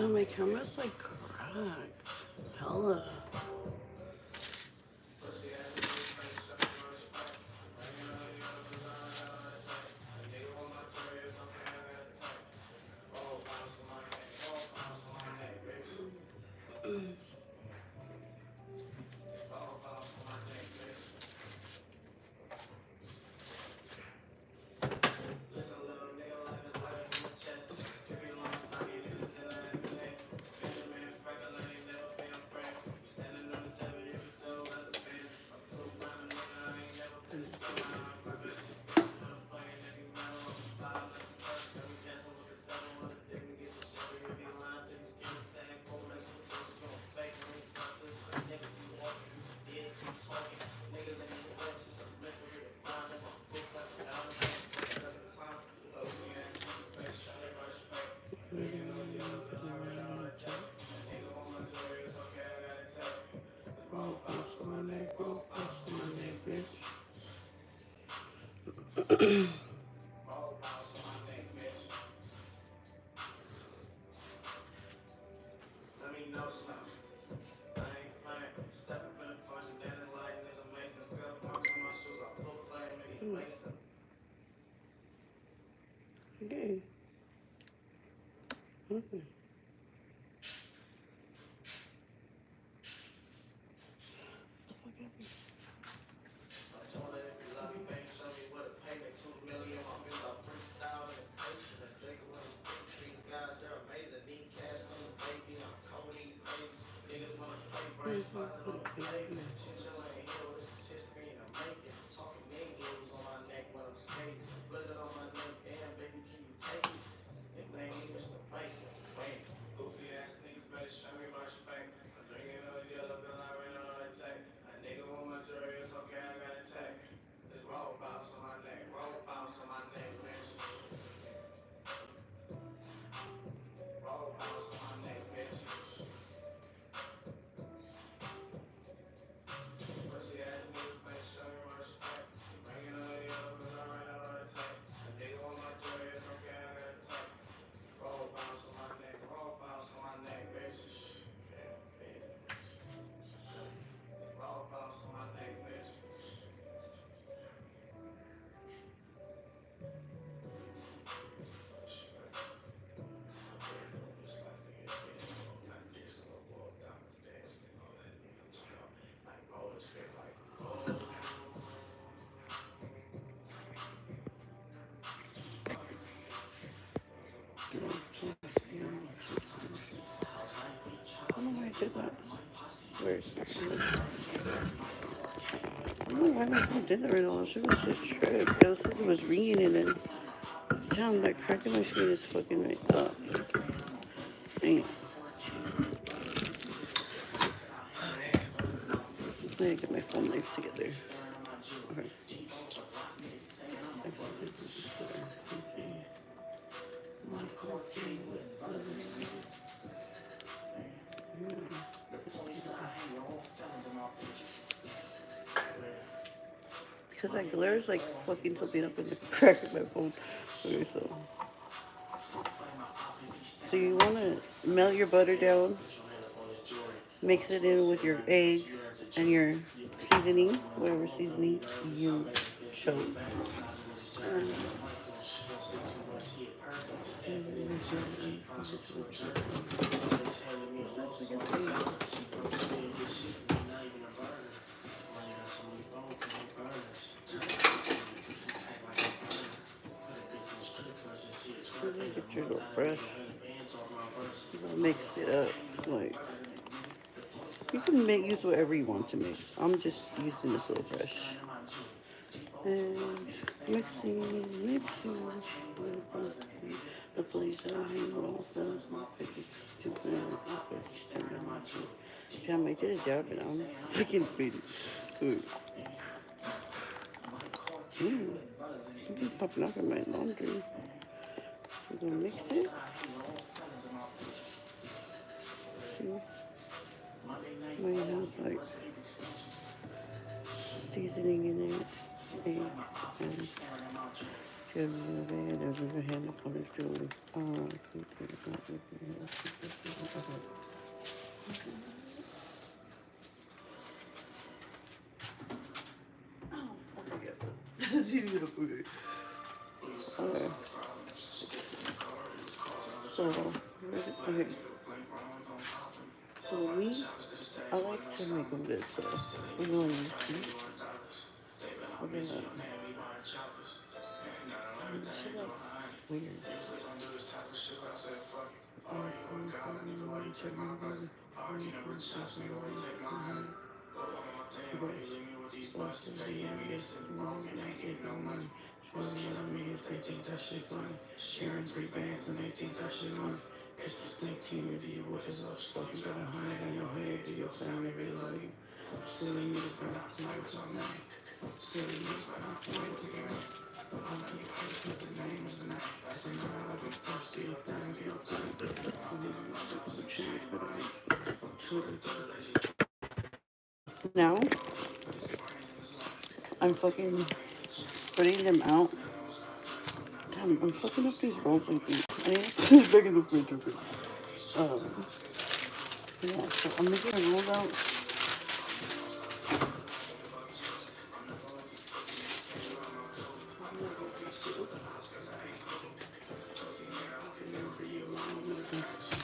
Damn, my camera's like cracked. Hella. Okay. Okay. I don't know why I did that. Where's I don't know why my phone did that right now. She was a trip. It was because it was ringing and then, damn, that crack in my screen is fucking right up. Dang. Okay. I need to get my phone life together. Okay. Because that glare is like fucking something up in the crack of my phone. Okay, so you want to melt your butter down, mix it in with your egg and your seasoning, whatever seasoning you chose. Get your little brush. You're gonna mix it up. Like, you can use whatever you want to mix. I'm just using this little brush. And mixing. Damn, I did a job and I'm freaking faded. Something's popping up in my laundry. We're gonna mix it. Mine has like seasoning in it, egg, and There's a hand upon his jewelry. Okay. So, okay. So me, I like to make a bit so we're going to we're gonna shit like weird. Sharing three bands and they think that shit on. It's the snake team with you. What is up? Stuff you got a hundred on your head. Do your family really love you? Still in you, bro. What's on that? Still in you, bro. What's on that? I'm not your the name is not. I say no, I love you. I'm still down here. Now, I'm fucking spreading them out. Damn, I'm fucking up these rolls like these. I need to put it back in the fridge. Okay. Yeah, so I'm making a roll out.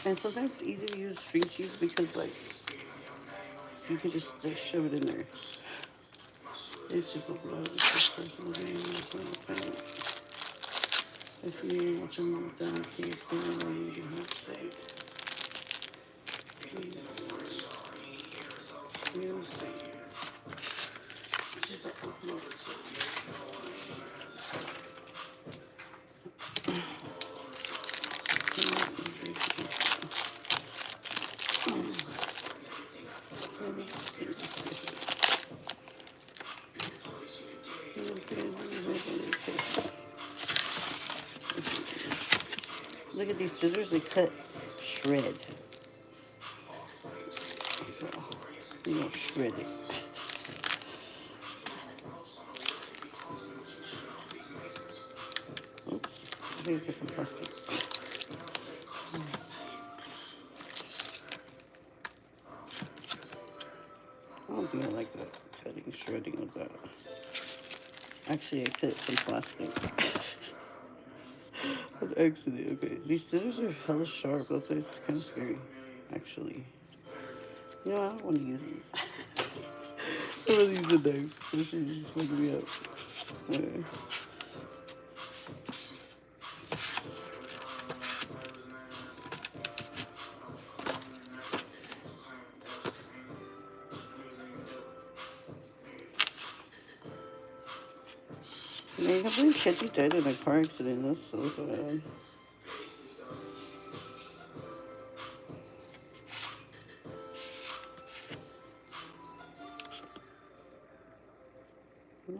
And sometimes it's easy to use string cheese because, like, you can just like, shove it in there. It's just a blood. It's just personal game. If you ain't watching my down, please do what I need to have saved. Look at these scissors, they cut shred. So, you know, shred it. Oops, here's different plastic. I don't think I like that cutting, shredding of that. Actually, I cut some plastic. On accident, okay. These scissors are hella sharp. That's why it's kind of scary, actually. You know, I don't want to use these. I want to use the knife. This shit is fucking me up. Okay. Man, I can't believe Ketchy died in a car accident. That's so sad.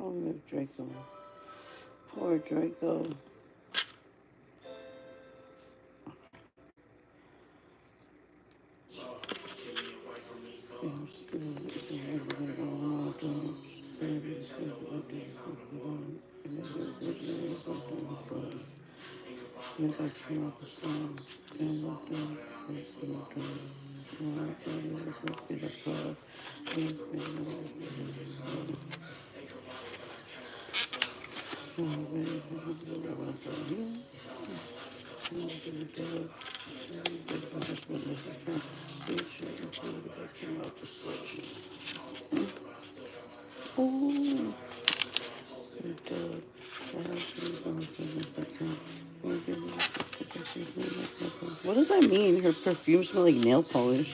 Oh, Draco. Poor Draco. What does that mean? Her perfume smells like nail polish.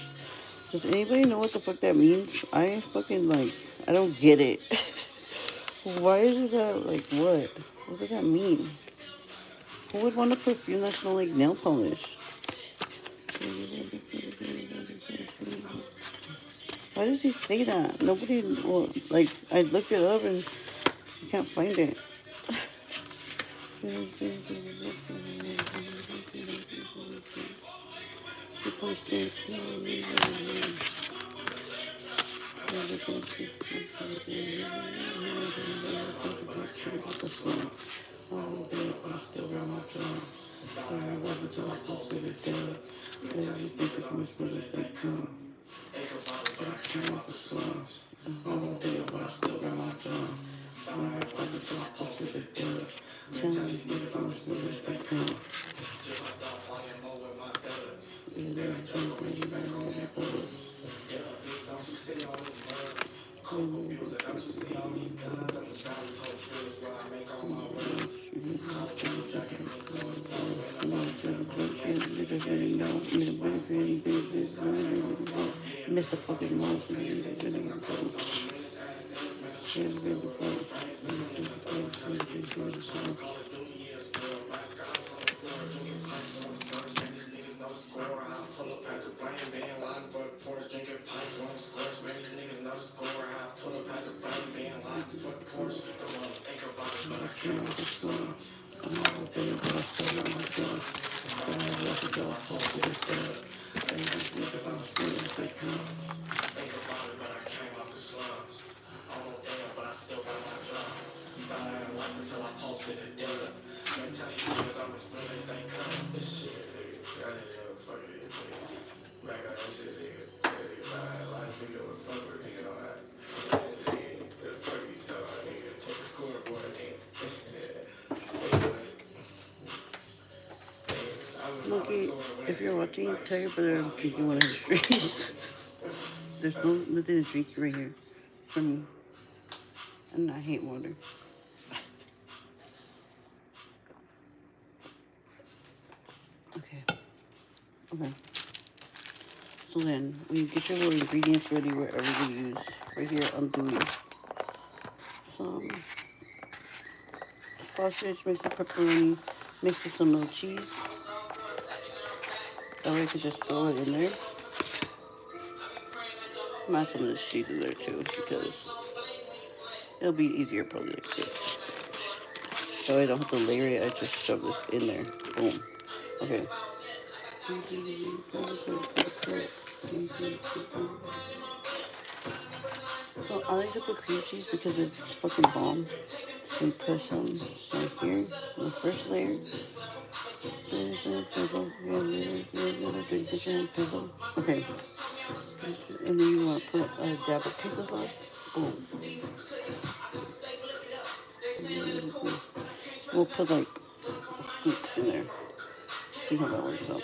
Does anybody know what the fuck that means? I fucking like, I don't get it. Why is that, like, what? What does that mean? Who would want a perfume that smells like nail polish? Why does he say that? Nobody, well, like, I looked it up and I can't find it. All day, but I still got my job. I love the job, close to the day. Lately, think of much better as they come. But I can't make the song. A whole day, but I still got my job. I love the job, close to the day. Challenge, think of much better as they come. It is so good, I love it, but Mr. fucking Mouse. Monkey, if you're watching, tell your brother I'm drinking one of his drinks. There's nothing to drink right here from me. And I hate water. Okay. So then, when you get your little ingredients ready, wherever you use, right here, I'm doing some sausage, mixed with pepperoni, mixed with some little cheese. That way I could just throw it in there. I'm add some of this cheese in there too, because it'll be easier probably like this. So I don't have to layer it, I just shove this in there. Boom. Okay. So I like to put cream cheese because it's fucking bomb. And put some right here, the first layer. Okay. And then you want to put a dab of pizza sauce. Boom. We'll put like a scoop in there. See how that works out.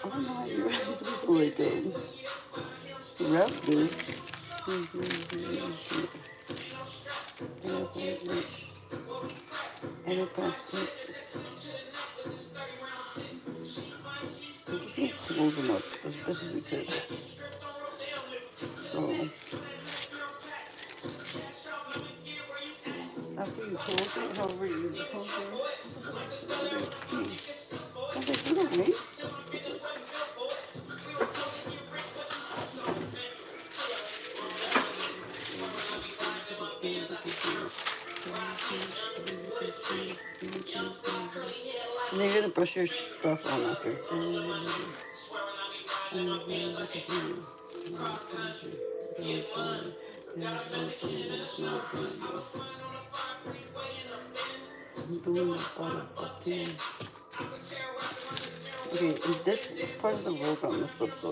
I don't know how you're supposed to like wrap this. And a plastic. I'm just gonna close them up as best as we could. So after you close it, however you close it, I was like, you don't hate? And then you're gonna brush your stuff on after. Okay, and this part of the roll got messed up, so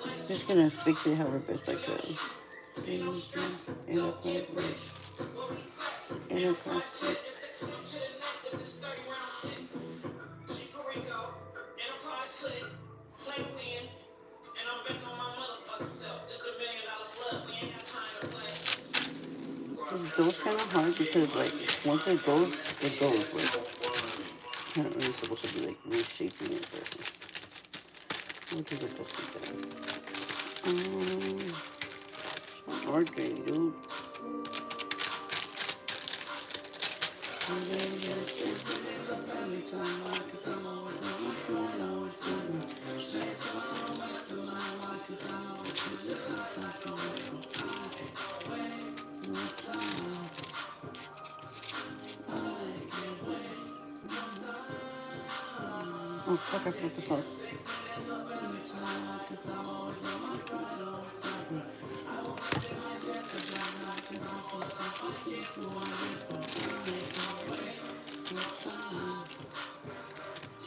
I'm just gonna fix it however best I can. Those kind of hard because like once it goes. Like I'm not really supposed to be like reshaping it, but we'll do the best we can. It's hard thing, dude. Oh, fuck, I forgot this house.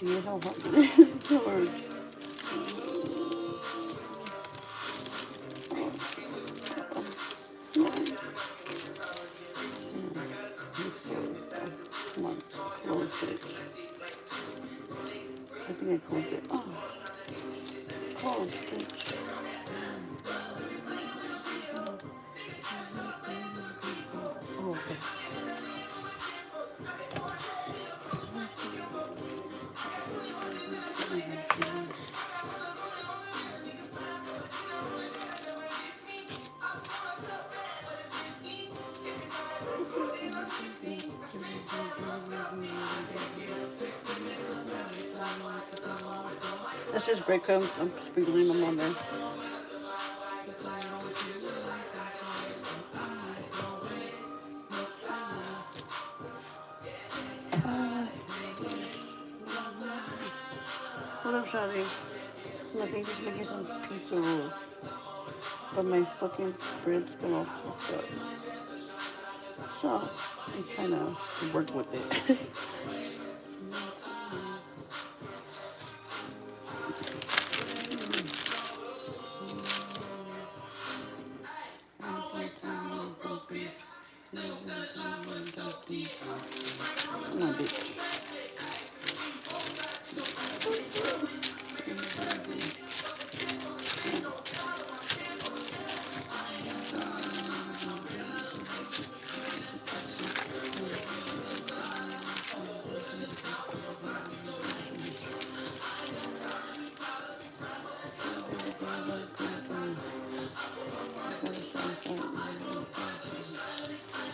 See how hard it is? George. Come on, close it. I think I closed it. Oh, close, bitch. Oh, okay. That's just breadcrumbs. I'm sprinkling them on there. What up, Shawty? Nothing, just making some pizza rolls. But my fucking bread's got all fucked up. So, I'm trying to work with it. Come on, bitch.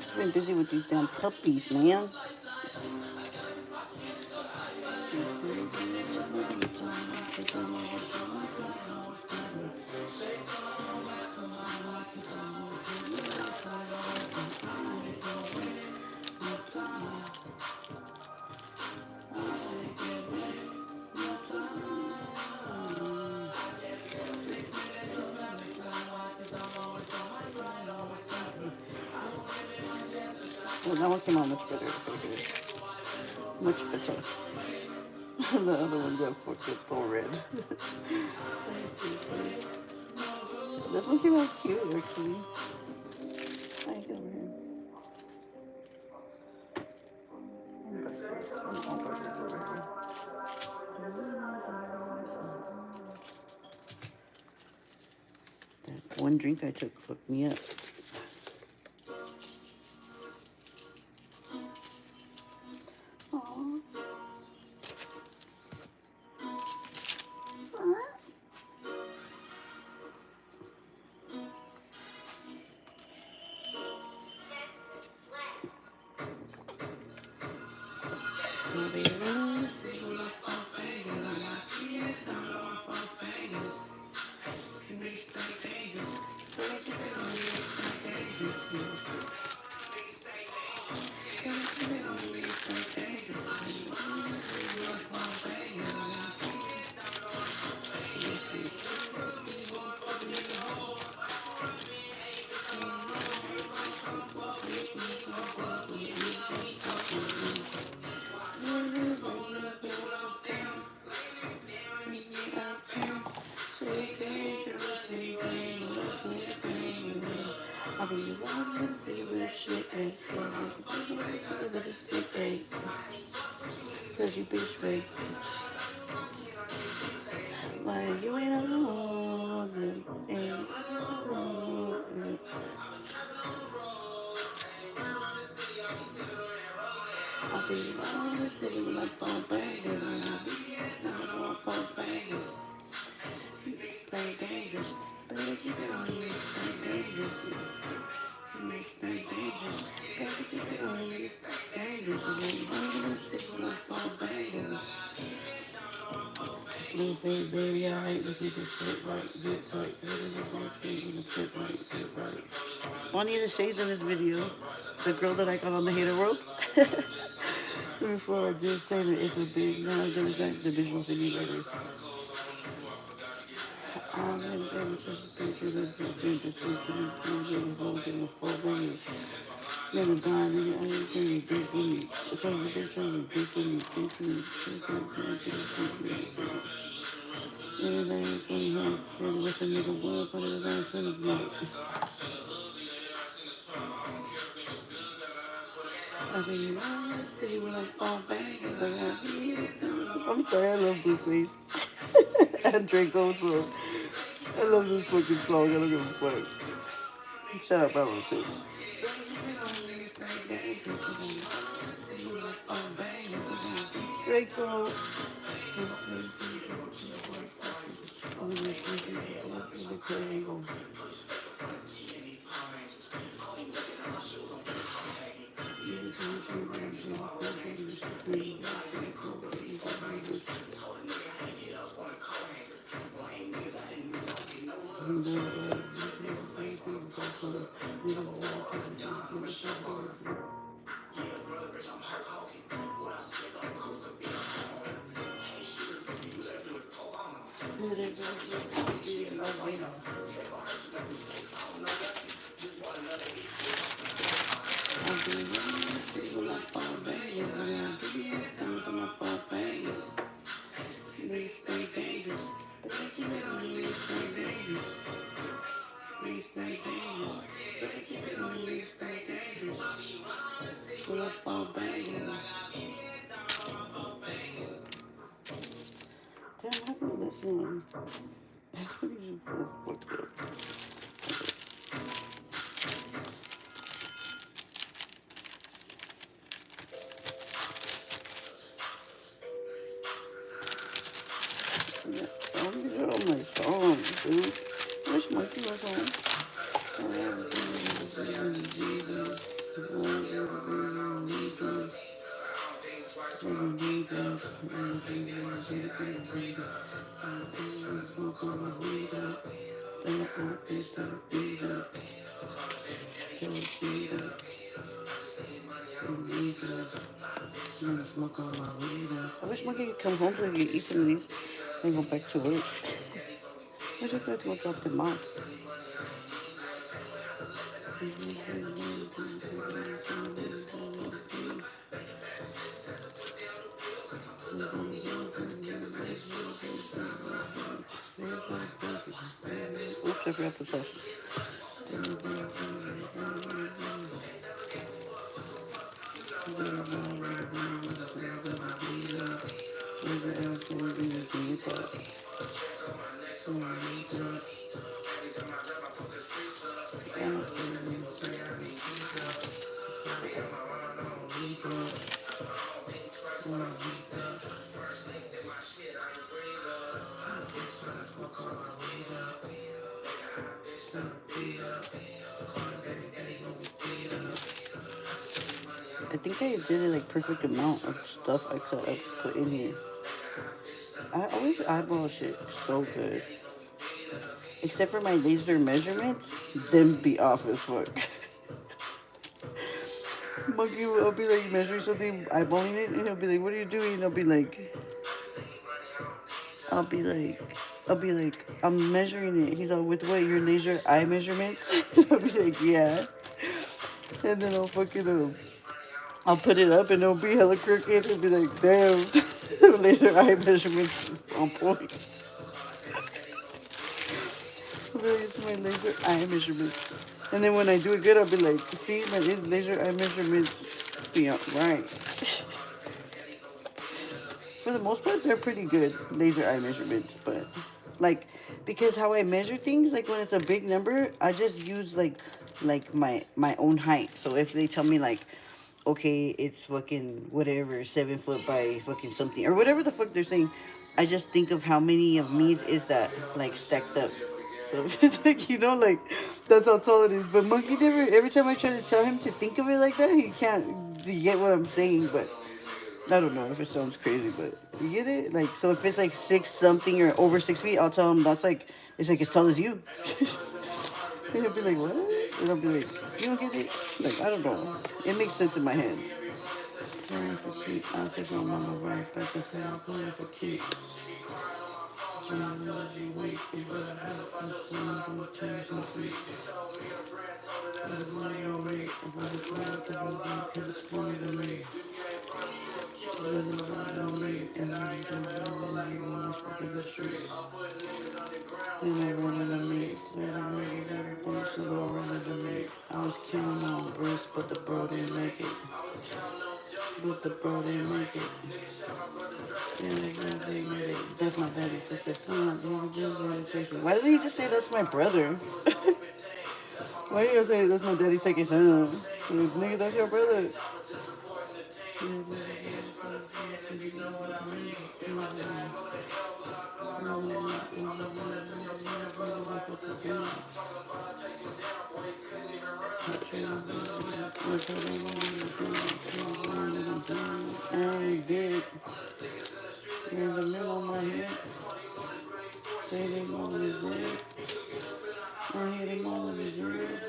I've been busy with these damn puppies, man. Well, that one came out much better. Much better. The other one got fucking all red. This one came out cute, actually. Hi, over here. That one drink I took fucked me up. I'll be one shit, cause you bitch fake. Like you ain't alone, ain't alone. I'll be one sitting up on bangers, stay dangerous, better keep it on you, stay dangerous. Stay dangerous, better keep it on you, dangerous. I'm sitting up on bangers. Blue face, baby, alright, let's get this shit right, get tight. One of the shades in this video, the girl that I got on the Hater World, Before I just claim it, it's a big now. Then back the business in me later. I'm in the picture of the just the full baby. Never die, nigga. I ain't gonna bitch with me. I told you, bitch, I'm bitch with me. Bitch with me. Everything is funny, huh? And wish a nigga would, but it ain't funny, nigga. I mean, I see when I fall back. I'm sorry, I love Blueface. And Draco, so I love this fucking song. I don't give a fuck. Shout out Bravo, too. Draco. Damn, how come this one? What is you so fucked up? I'm gonna get all my songs, dude. Which monkey was on? I wish Monkey could come home so he could eat some of these and go back to work. I wish I could go drop them off. Oops, I forgot the sauce. I think I did a like perfect amount of stuff I could have put in here. I always eyeball shit so good. Except for my laser measurements, them be off as fuck. Monkey will be like measuring something, eyeballing it, and he'll be like, "What are you doing?" And I'll be like, I'm measuring it. He's all, with what, your laser eye measurements? I'll be like, yeah. And then I'll put it up and it'll be hella crooked. It'll be like, damn, laser eye measurements on point. I'll be like, it's my laser eye measurements. And then when I do it good, I'll be like, see, my laser eye measurements be right. For the most part, they're pretty good, laser eye measurements. But, like, because how I measure things, like, when it's a big number, I just use, like my own height. So if they tell me, like, okay, it's fucking whatever, 7 foot by fucking something, or whatever the fuck they're saying, I just think of how many of me's is that, like, stacked up. So it's like, like, that's how tall it is. But Monkey never, every time I try to tell him to think of it like that, he can't get what I'm saying. But I don't know if it sounds crazy, but you get it? Like, so if it's like 6 something or over 6 feet, I'll tell him that's like, it's like as tall as you. And he'll be like, what? And I'll be like, you don't get it? Like, I don't know. It makes sense in my head. Playing for keep. I took my mama right back and said I'm playing for keep. Wait, if I have to swing, go change some feet. I would never wait if I was trying to go back, cause it's funny to me. It wasn't about me, and I was just really want to speak in the streets. Then I ran out of meat, so I really got a bunch of little running to me. I was counting on Bruce, but the bro didn't make it. But the bro didn't make it. That's my daddy's sister. Son. Why did he just say that's my brother? Why you gonna say that's my daddy's second son? Nigga, that's your brother. I did it. In the middle of my head. Say him on his head. I hit him on his head.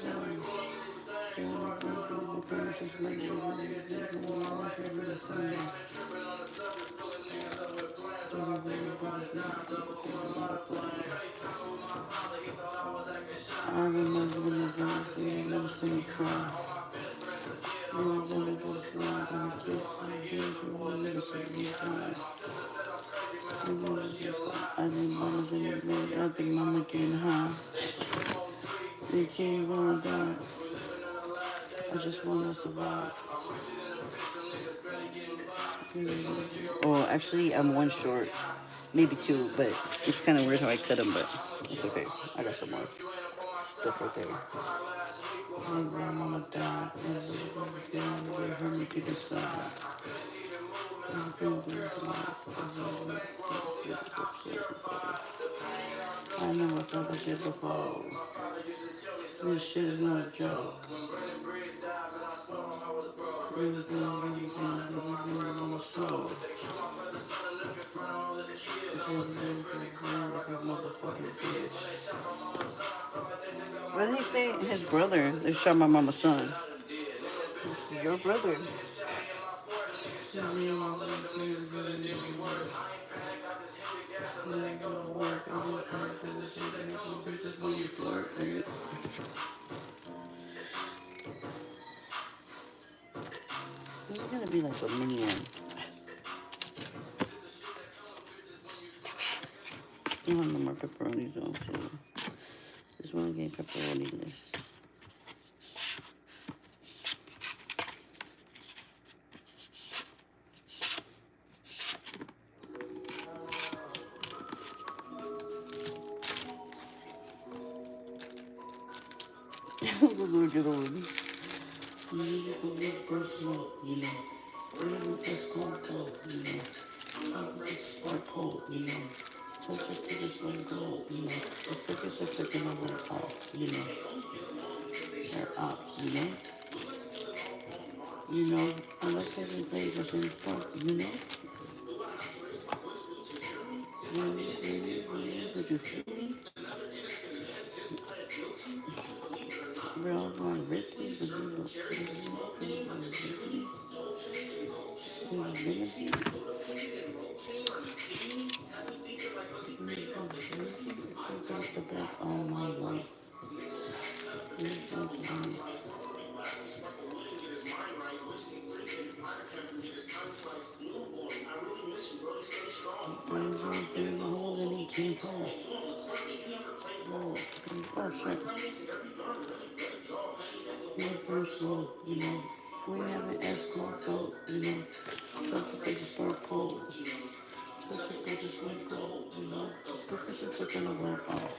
I remember when the girls said, never see me cry. Never gonna go slide on a kiss. Never see me cry. I didn't want to say it, I think mama getting high. They can't run down. I just want to survive. Oh, actually, I'm one short. Maybe two, but it's kind of weird how I cut them, but it's okay. I got some more stuff right there. My grandmama died. They hurt me to the side. I never felt like this before. This shit is not a joke. What did he say? His brother. They shot my mama's son. Your brother. This is gonna be like a mini one. I want no more pepperonis though, too. This one gave pepperoni less. Look at the one. You know. It's cold, you know. It's cold, you know. Touch it to this one gold, you know. It's like it's a second of her off, you know. They're off, you know. You know, unless everything was in front, you know. Did you feel me? We're all going Ricky, but you know, all my life. You know, we have an escort boat, you know, something they just start cold. Something they just let go, you know, because it's a gonna work off.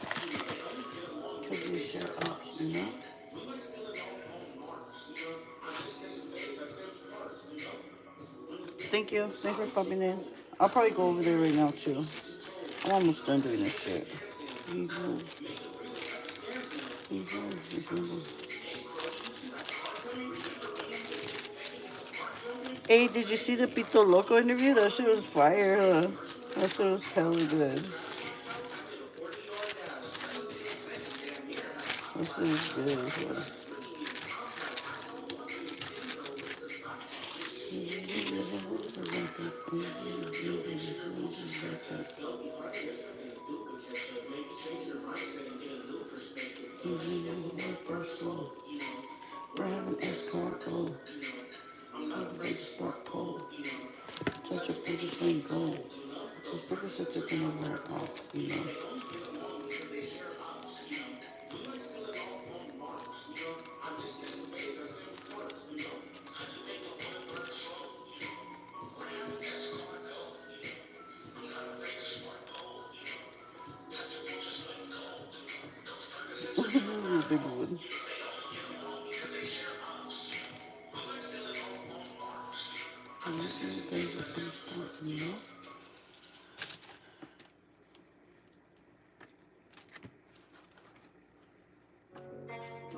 Because we share up, you know. Thank you. Thanks for popping in. I'll probably go over there right now, too. I'm almost done doing this shit. Hey, did you see the Pito Loco interview? That shit was fire, huh? That shit was hella good. That shit was good, huh? We're having escargot. They just start cold. Touch of pages going gold. Those burgers are gonna wear off, you know. This is a big one.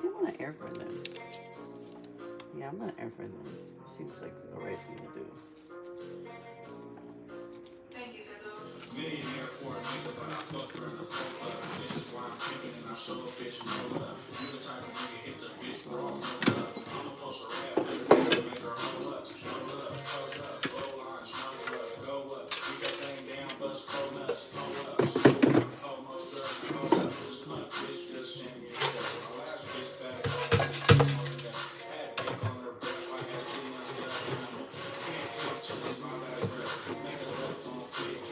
You want to air fry them? Yeah, I'm gonna air fry them. Seems like the right thing to do. Millionaire for a nigga, but I fuck her in the fuck. This is why I'm picking and I show a bitch no love. You the type of nigga hit the bitch for all no love. I'm a post a rap, make her hold up, hold up, hold up, go line, go up, keep that thing down, bust four nuts, hold up, hold no drugs, hold up, slut, bitch, just send me a check. My last bitch back home, had dick on her breath, I had too much love in her. Can't talk to me, my last breath, make her love on fit.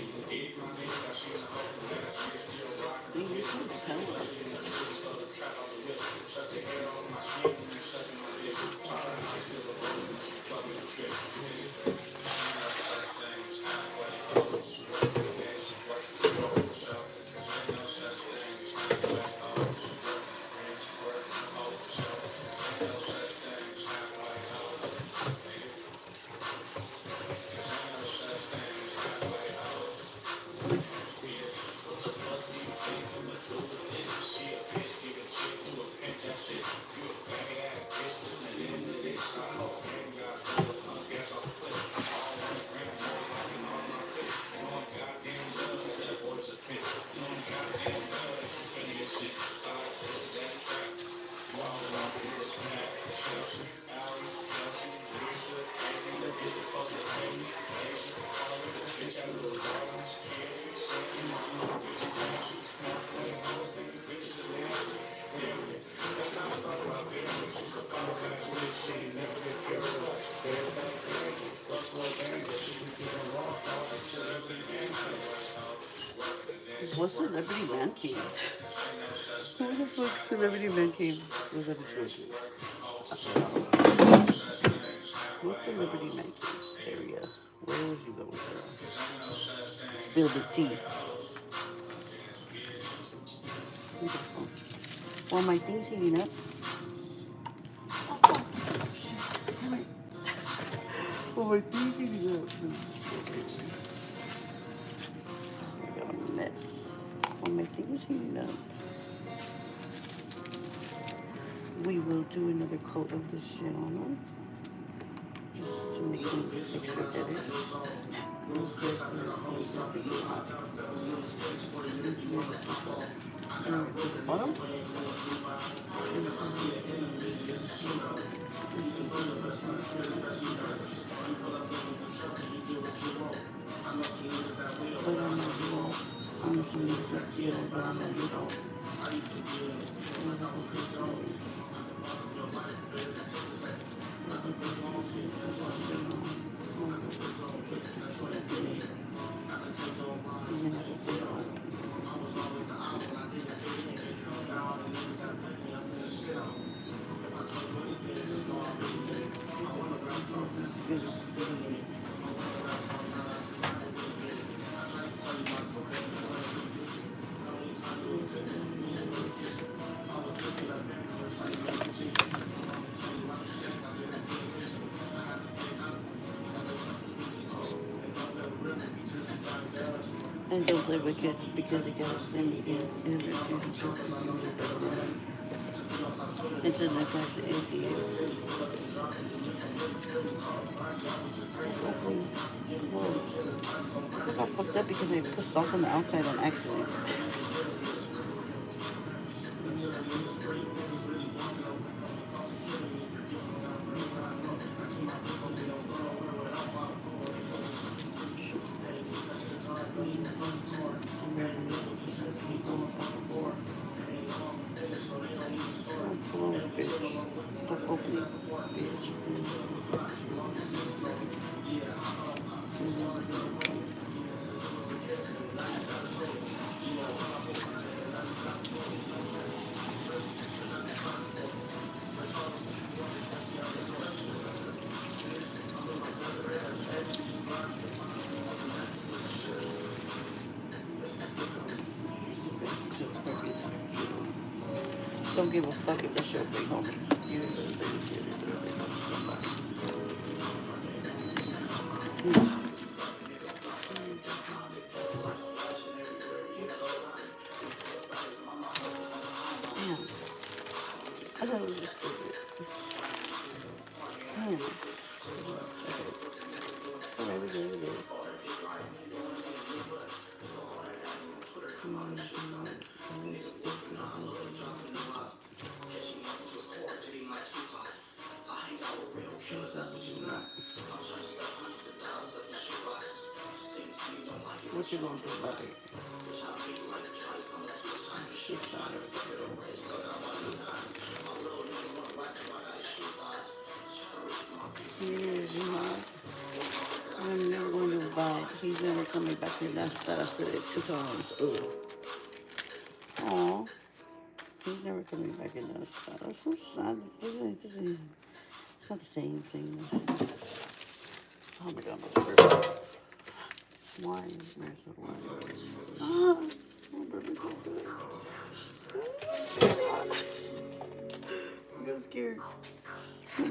What's Celebrity Man Cave? Who the fuck Celebrity Man Cave was at his birthday? What's Celebrity Man Cave area? Where would you go with her? Spill the tea. Well, my thing's heating up. Oh, fuck. Damn it. Well, my thing's heating up. I got a mess. Well, my thing's heating up. We will do another coat of this shit on them. Just to make them extra better. Alright, to the bottom. But I'm not doing I'm just going to get it down there. And don't live with kids because they gotta send me in it's in the class of atheist. This got fucked up because I put sauce on the outside on accident. Don't give a fuck if that's your big homie. You ain't gonna babysit somebody. Damn. I thought it was just stupid. Alright, we good, we good. What you gonna do about it? Shit, I'm never going to buy. He's never coming back here. That's that I said it 2 times. Ugh. Aw. He's never coming back in. That's so sad. It's not the same thing. Oh my god, why? Where's the wine? Ah, oh, baby, so good. I'm scared. Oh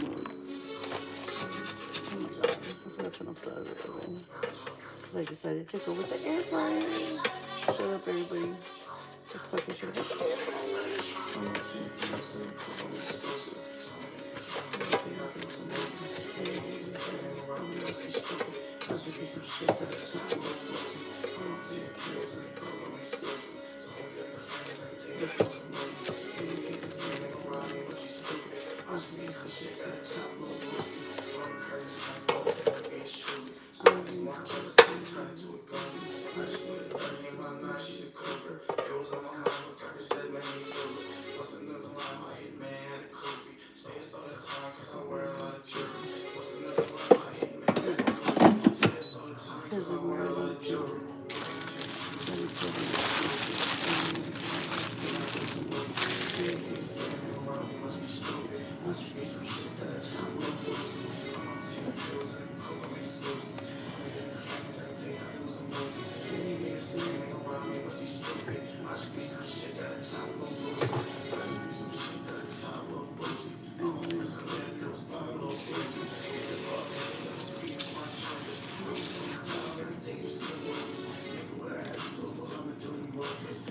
my god, I'm gonna turn off the other oven. Because I decided to go with the air fryer. Shut up, everybody. Just talking shit about the air fryer.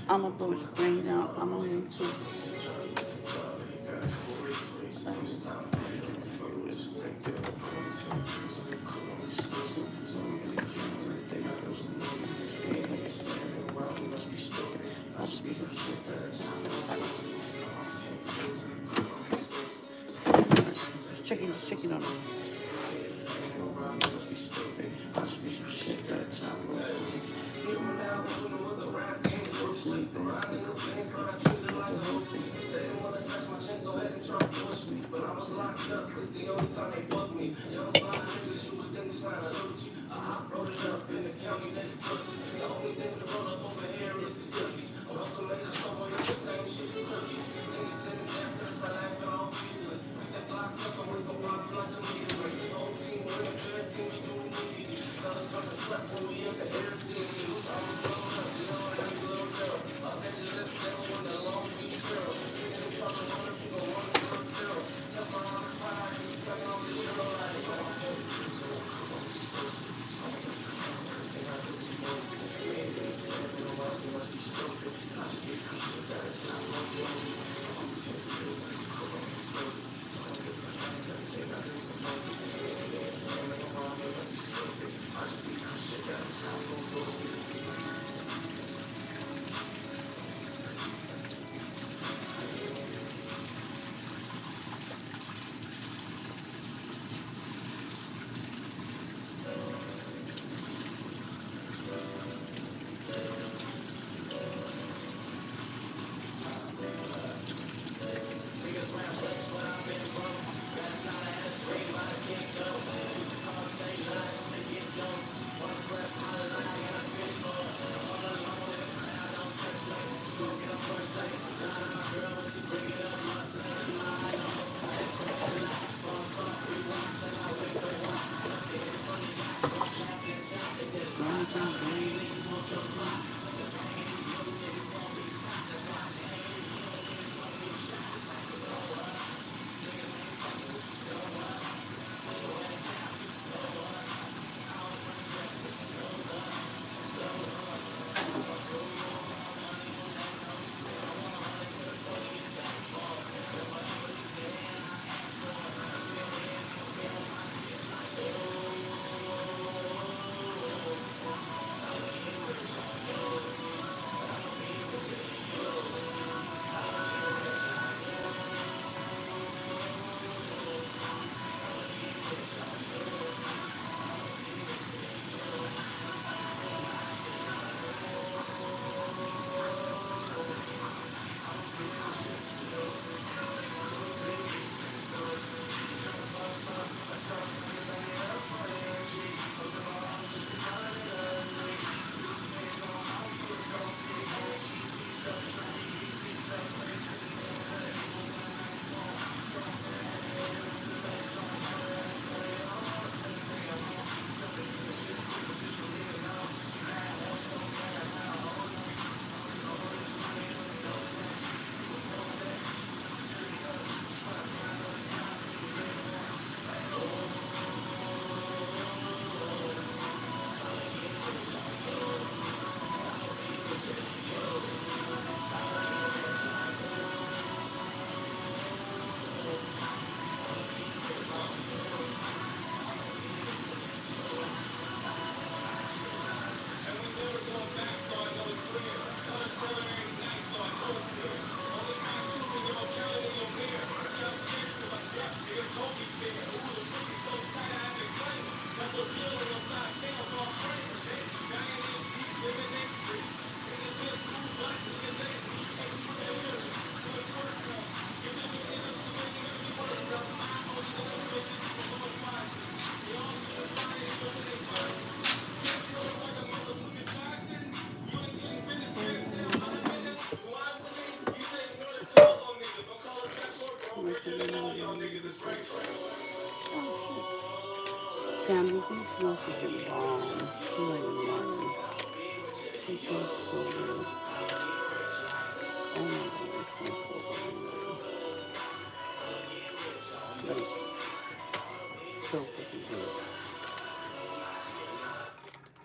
I'm gonna blow his brain out. I'm gonna need to. Just checking on him. Damn, these things smell freaking bomb. I'm not even lying. They smell so good. Oh my god, they smell so good. Like, so freaking good.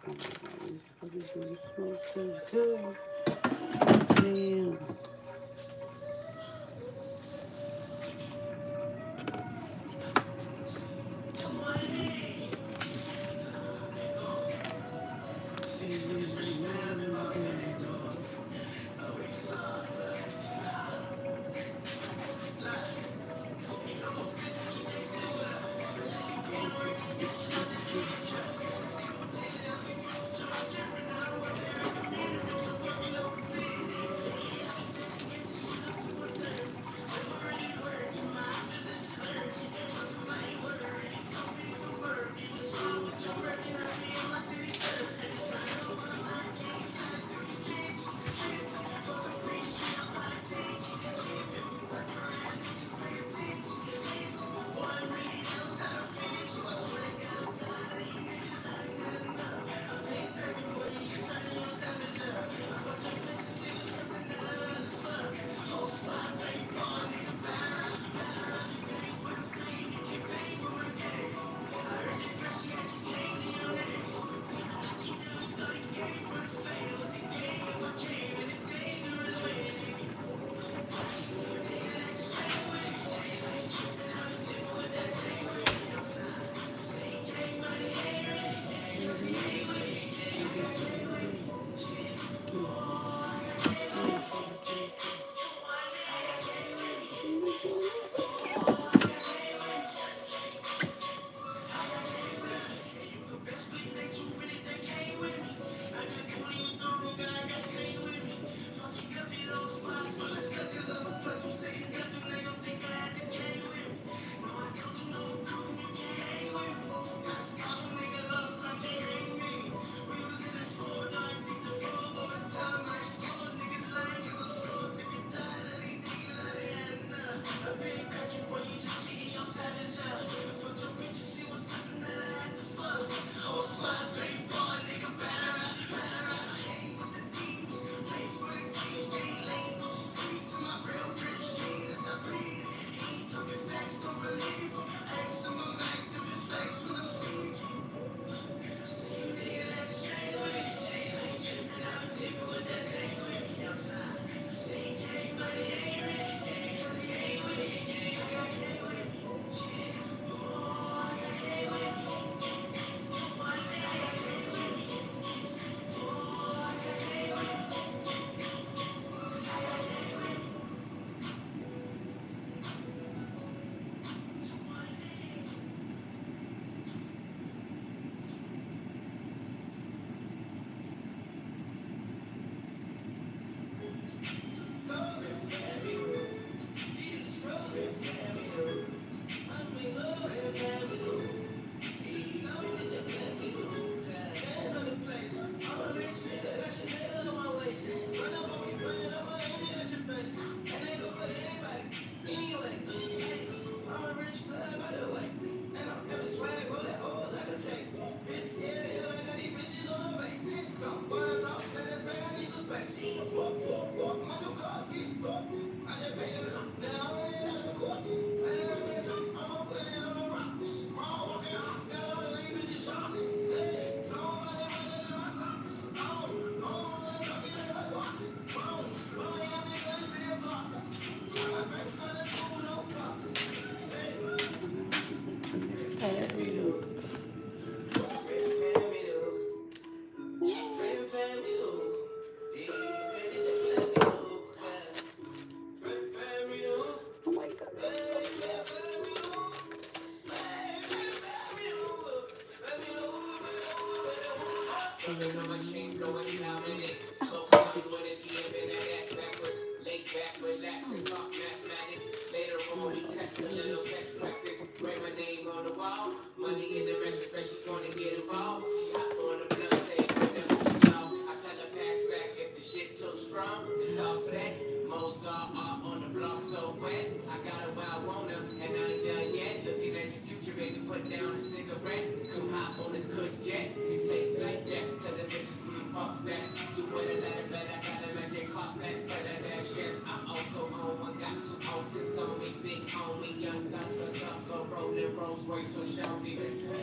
Oh my god, these fucking things smell so good. Damn.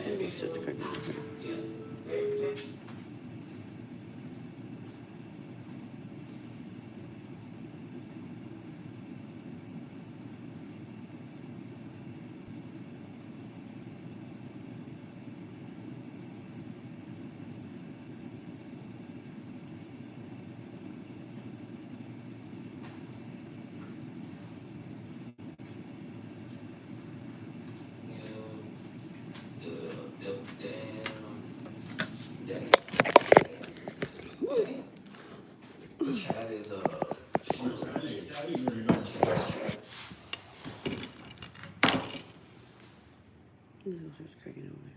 Maybe set the crank over here. Just crank it over there.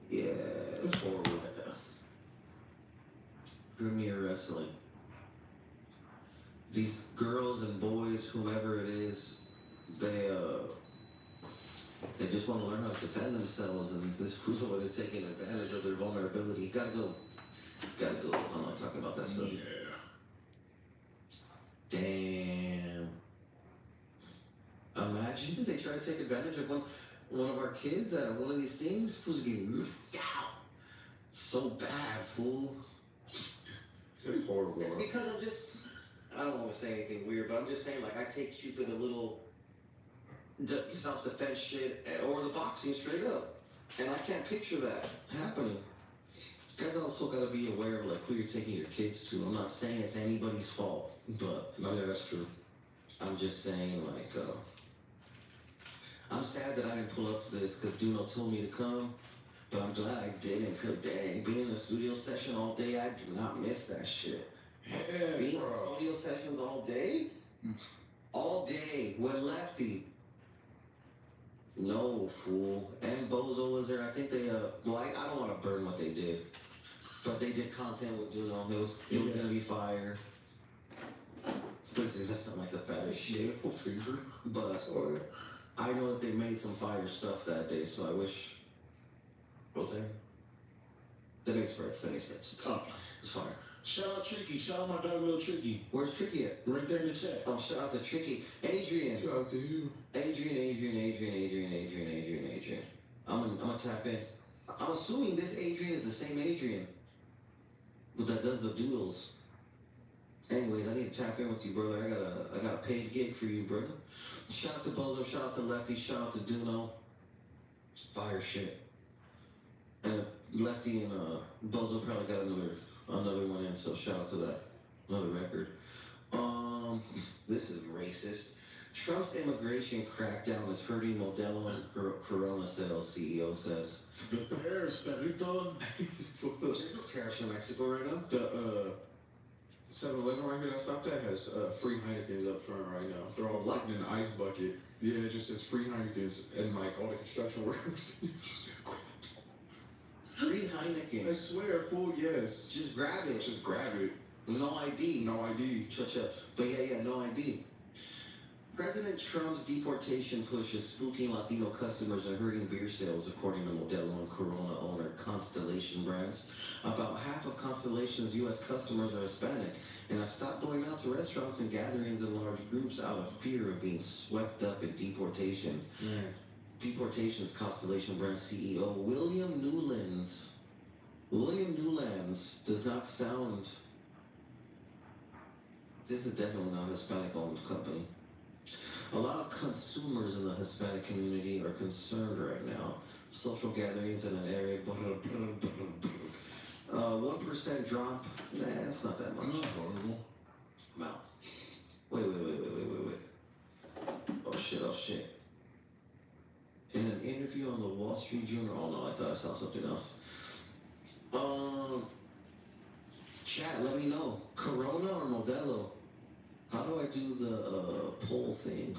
Yeah, it's horrible like that. Premier wrestling. These girls and boys, whoever it is, they just want to learn how to defend themselves, and this proves where they're taking advantage of their vulnerability. Gotta go. Gotta go. I'm not talking about that stuff. Yeah. Damn. Imagine they try to take advantage of one of our kids at one of these things. Who's getting knocked out? So bad, fool. It's horrible. It's because I don't want to say anything weird, but I'm just saying, like, I take Cupid a little self-defense shit or the boxing straight up. And I can't picture that happening. You guys also got to be aware of, like, who you're taking your kids to. I'm not saying it's anybody's fault, but No, yeah, that's true. I'm just saying, like, I'm sad that I didn't pull up to this because Duno told me to come, but I'm glad I didn't because, dang, being in a studio session all day, I do not miss that shit. Yeah, Being in bro. studio sessions all day? All day with Lefty. No, fool. And Bozo was there. I think they, well, I don't want to burn what they did, but they did content with Duno. It was gonna be fire. Listen, that's not like the fattest shit. Fever. But Oh, I know that they made some fire stuff that day, so I wish. What was that? That makes sense. It's fire. Shout out Tricky. Shout out my dog, little Tricky. Where's Tricky at? Right there in the chat. Oh, shout out to Tricky. Adrian. Shout out to you. Adrian. I'm gonna tap in. I'm assuming this Adrian is the same Adrian that does the doodles. Anyways, I need to tap in with you, brother. I got a paid gig for you, brother. Shout out to Bozo, shout out to Lefty, shout out to Duno. Fire shit. And Lefty and Bozo probably got another one in, so shout out to that. Another record. This is racist. Trump's immigration crackdown is hurting Modelo and Corona sales, CEO says. The tariffs, Perrito. Tariffs from Mexico right now? The 7-Eleven right here that I stopped at has free Heinekens up front right now. They're all What? in an ice bucket. Yeah, it just says free Heinekens and like all the construction workers. Free Heineken. I swear, fool, yes. Just grab it. Just grab it. No ID. No ID. Cha-cha. But yeah, no ID. President Trump's deportation push is spooking Latino customers and hurting beer sales, according to Modelo and Corona owner Constellation Brands. About half of Constellation's U.S. customers are Hispanic and have stopped going out to restaurants and gatherings in large groups out of fear of being swept up in deportation. Deportation's Constellation Brands CEO William Newlands does not sound. This is definitely not a Hispanic-owned company. A lot of consumers in the Hispanic community are concerned right now. Social gatherings in an area, 1% drop. Nah, that's not that much. Wow. Wait. Oh shit. In an interview on the Wall Street Journal. Oh no, I thought I saw something else. Chat, let me know. Corona or Modelo? How do I do the poll thing?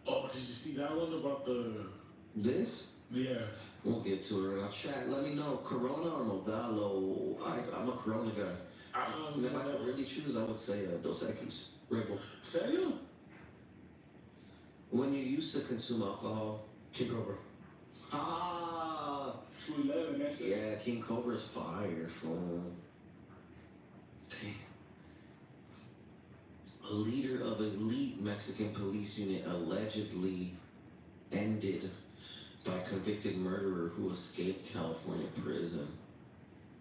Oh, did you see that one about This? Yeah. We'll get to it. Now, chat, let me know. Corona or Modelo? I'm a Corona guy. And if I could really choose, I would say Dos Equis. Red Bull. Serio? When you used to consume alcohol, King Cobra. ah, 211, that's it. yeah, King Cobra's fire, fool. A leader of elite Mexican police unit allegedly ended by convicted murderer who escaped California prison.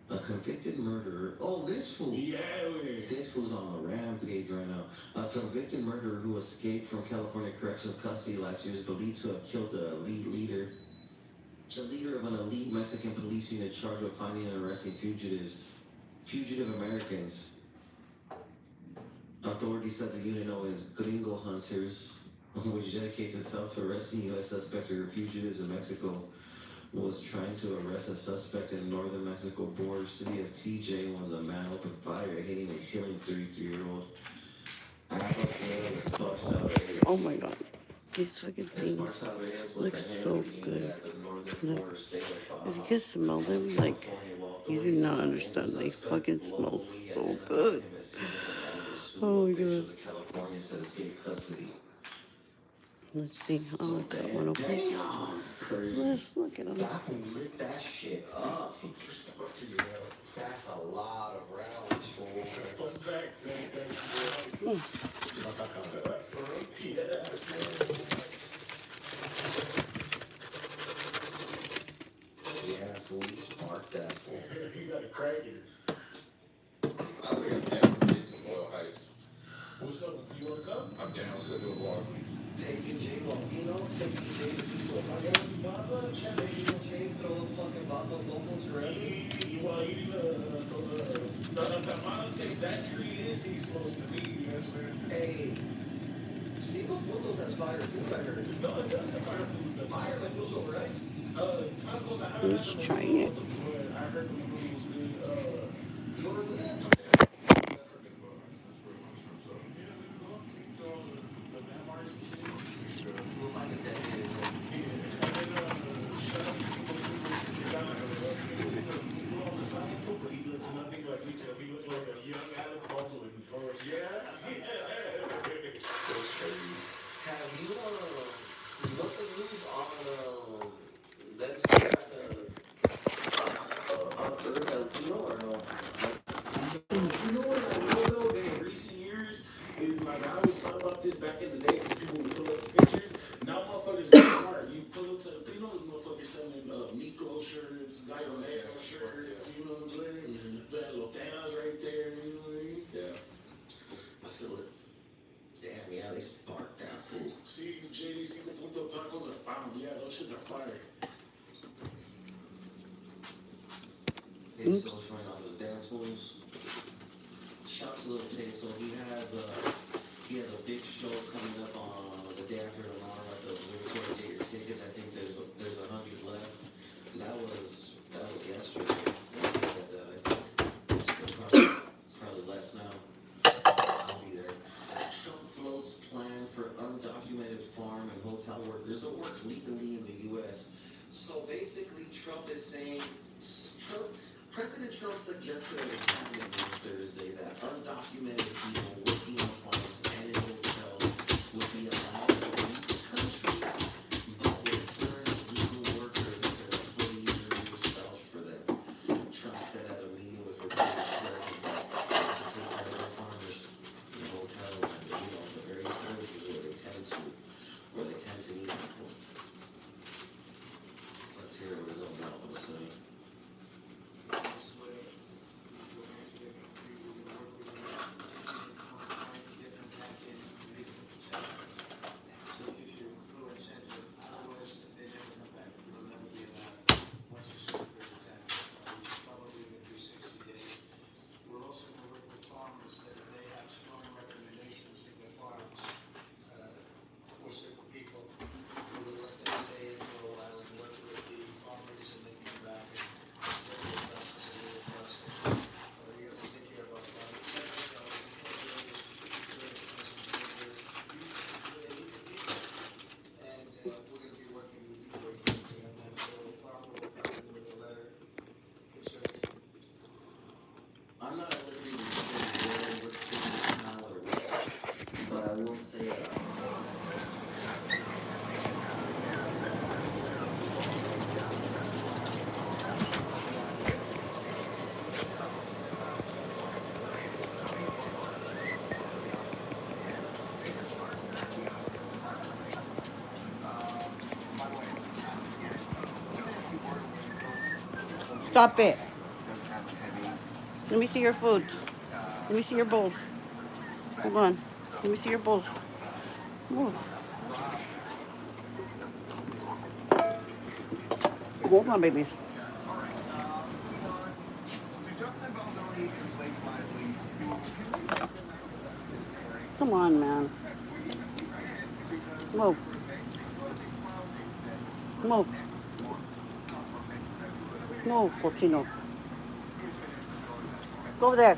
A convicted murderer. Oh, this fool. Yeah, man. This fool's on a rampage right now. A convicted murderer who escaped from California Corrections custody last year is believed to have killed the elite leader. The leader of an elite Mexican police unit charged with finding and arresting fugitive Americans. Authorities said the unit known as Gringo Hunters, which dedicates itself to arresting U.S. suspects or fugitives in Mexico, was trying to arrest a suspect in northern Mexico border city of TJ when the man opened fire, hitting and killing 33-year-old. Oh my god. These fucking things look so good. Look, if you guys smell them, like, you do not understand. They fucking smell so good. Oh my god. Let's see. Oh, I got one open. Let's look at them. Lit that shit up. That's a lot of rounds, fool. Fun fact. Yeah, fool, you sparked that, fool. You got a cracker. I think I'm down to get some oil heights. What's up? You want to come? I'm down to do a vlog. Taking J Longino, taking J to Pico. J throw a fucking bottle of locals around. You want to eat the tamales that tree is he's supposed to be. Yes, sir. Hey, Cinco Puntos has fire food, I heard. No, it does have fire foods. The Fire Menudo, right? tacos, I haven't Let's try it. but I heard the food was good. You ordered that? We'll find a dedicated one. Have you, what's the news on, that Earth Latino or no? You know what I know though that in recent years is like I always thought about this back in the day when people would pull up pictures. Now motherfuckers are smart. You pull up to you know those motherfuckers selling Miko shirts, Galileo shirts, you know what I'm saying? That Lotanas right there, you know what I mean? Yeah. I feel it. Damn, yeah, they sparked that fool. See, JDC Punto tacos are bomb. Yeah, those shits are fire. He's still showing off his dance moves. Shout to Little Peso. He has a big show coming up on the day after tomorrow at the Blue Court. Get your tickets. I think there's 100 left. That was yesterday. I think probably less now. I'll be there. Trump floats plan for undocumented farm and hotel workers to work legally in the U.S. So basically, Trump Trump is saying, President Trump suggested at a cabinet meeting Thursday that undocumented people working on farms and in hotels would be allowed to leave the country, but would return legal workers if their employees removed spouse for them. Trump said at a meeting with Republican president that to take care of their farmers in hotels and the various services where they tend to need people. Let's hear what it's all about for the city. I'm not at liberty to say where, what city, how, or what, but I will say Stop it. Let me see your food. Let me see your bowls. Hold on. Let me see your bowls. Move. Hold on, babies. Come on, man. Move. Move. Move, cochino. Go over there.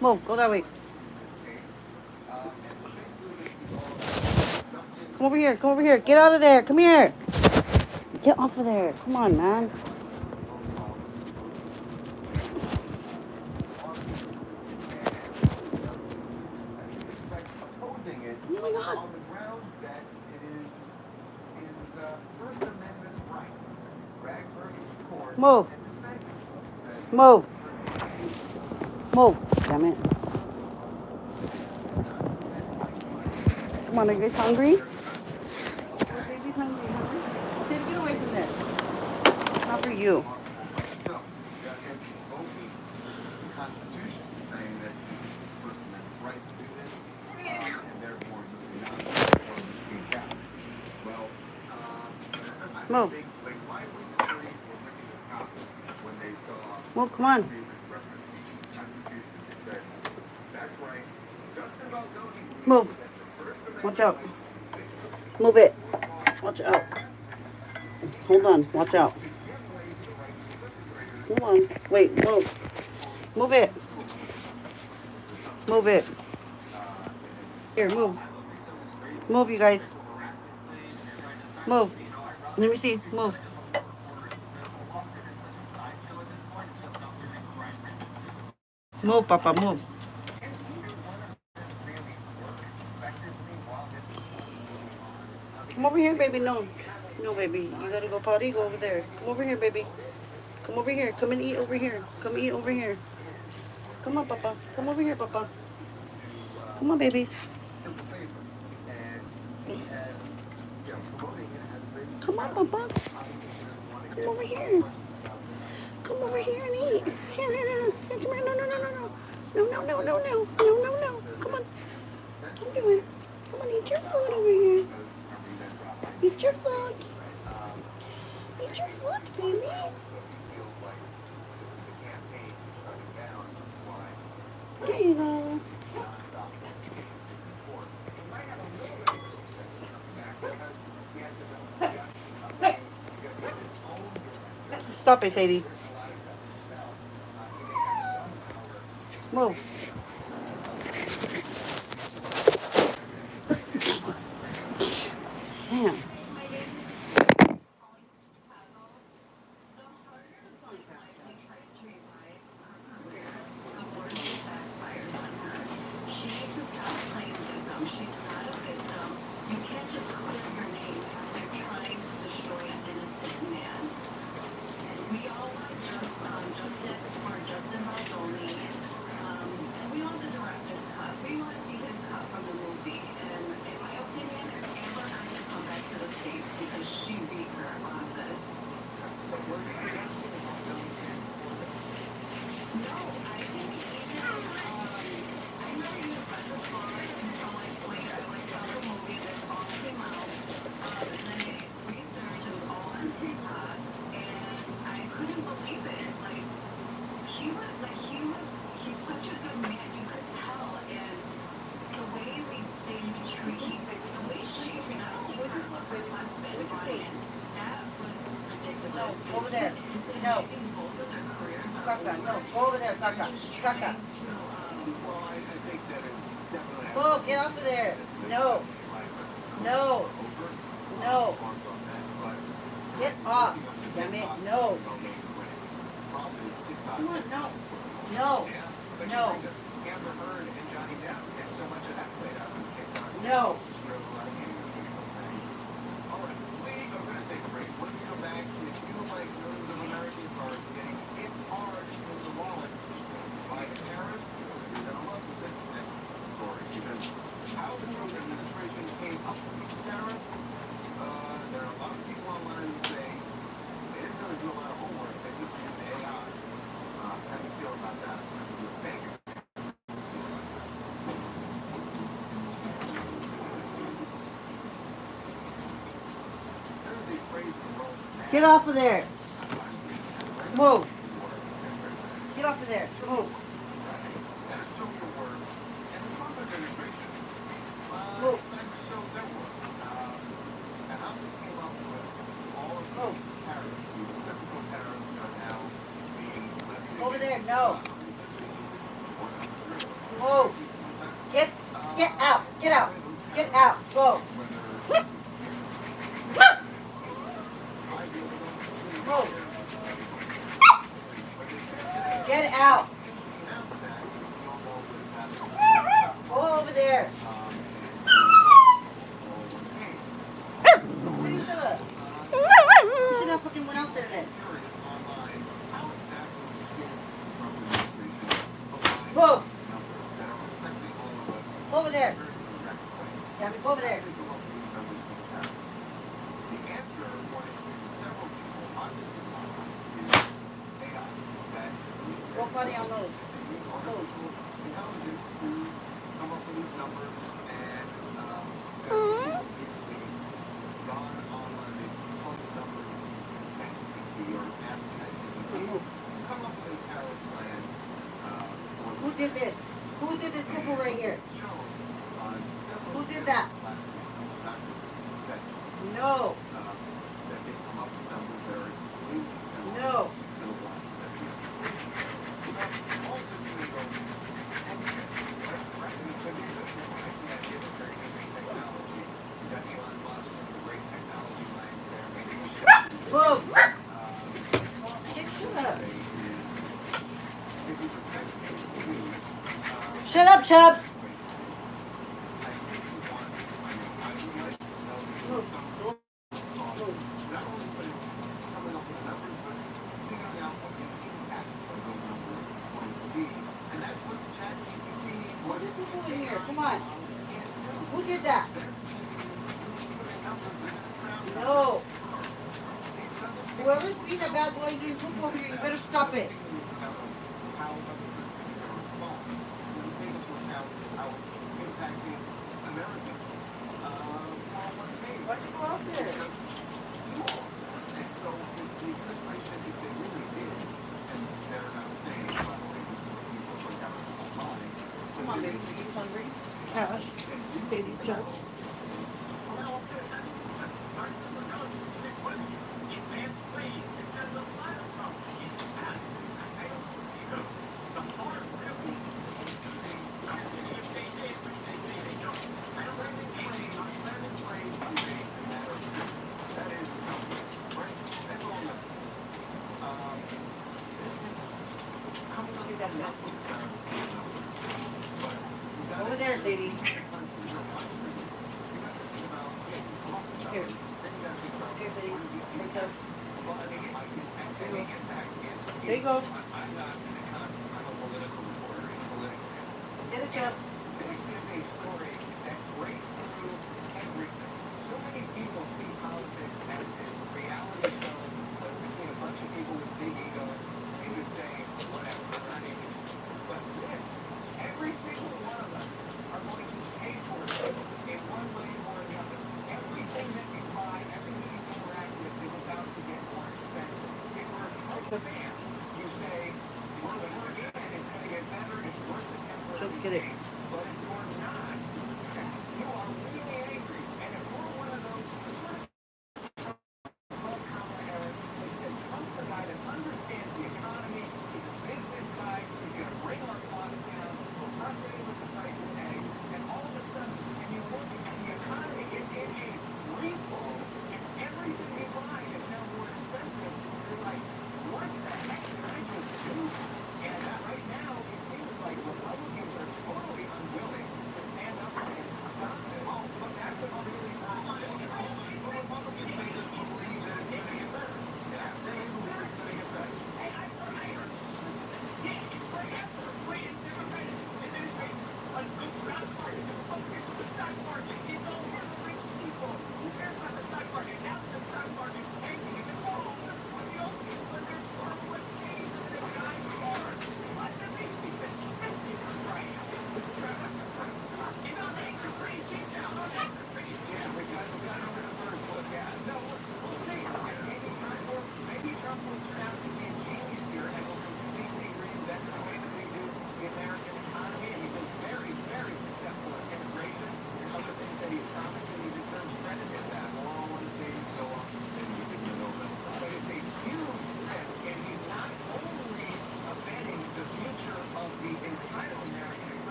Move. Go that way. Come over here. Come over here. Get out of there. Come here. Get off of there. Come on, man. Oh my God. Move. Move. Move. Damn it. Come on, are you guys hungry? The baby's hungry. Hungry? Sid, get away from there. Not for you. Move. Move, come on. Move. Watch out. Move it. Watch out. Hold on. Watch out. Hold on. Wait, move. Move it. Move it. Here, move. Move, you guys. Move. Let me see. Move. Move, Papa, move. Come over here, baby. No. No, baby. You gotta go potty. Go over there. Come over here, baby. Come over here. Come and eat over here. Come eat over here. Come on, Papa. Come over here, Papa. Come on, babies. Come on, Papa. Come over here. Come over here and eat. Here, here. Come here. No, no, no, no, no. No, no, no, no, no. No, no, no. Come on. Don't do it. Come on, eat your food over here. Eat your food. Eat your food, baby. There you go. Stop it, Sadie. Move. Damn. No, over there. No. Kaka, no. Go over there, Kaka. Kaka. Go, get off of there. No. No. No. Get off. Damn it. No. Come on, no. No. No. No. How the Trump administration came up with these tariffs, there are a lot of people online who say they didn't really do a lot of homework, they just used AI. How do you feel about that? Thank you. There's a phrase in the world. Get off of there. Move. Get off of there. Move. Move. Move. Over there. No. Move. Get out. Get out. Get out. Go. Move. Get out. Go over there. You shut up. You should have fucking went out there then. Move. Go over there. Damn it, go over there. Go party on those. Move. Come up with these numbers and come up with a tariff plan. Who did this? Who did this purple right here? Who did that? No. No. Whoa. Shut up. Shut up, Chubb. Move. Move. Move. What did you do in here? Come on. Who did that? No. Whoever's being a bad boy doing poop over here, you better stop it. Why'd you go out there? Come on, baby. Are you hungry? Cash. Baby Chubb. Over there, Sadie. Here. Here, Sadie. Here, Chubb. There you go. Get it, Chubb. This is a story that breaks through everything. So many people see politics as this reality show between a bunch of people with big egos. They just say, whatever, we're not even. But this, every single one of us are going to pay for this in one way or the other. Everything that we buy, everything we interact with is about to get more expensive. If we're a Trump fan, you say, well, the word in is going to get better, it's worth the temporary. Chubb, get it. But if you're not, you are really angry. And if we're one of those Kamala Harris, they said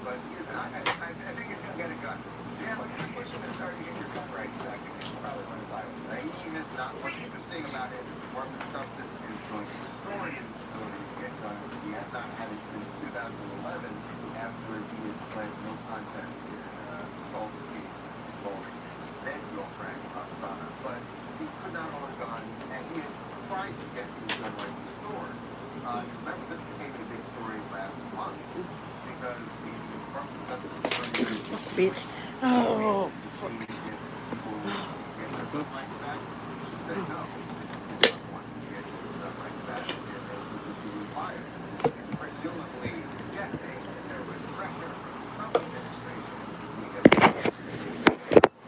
but I think it's going to get a gun. Yeah, but the question is starting to get your gun right, Zach. It's probably going to buy it. He is not. What's interesting about it, the Department of Justice is going to restore his ability to get guns. He has not had it since 2011, after he has pled no contest in assault case involving then girlfriend, Roxana. But he could not own a gun, and he has tried to get his gun rights restored. Remember, this became a big story last month because the Department of Justice Bitch. Oh. Presumably suggesting that there was pressure from the administration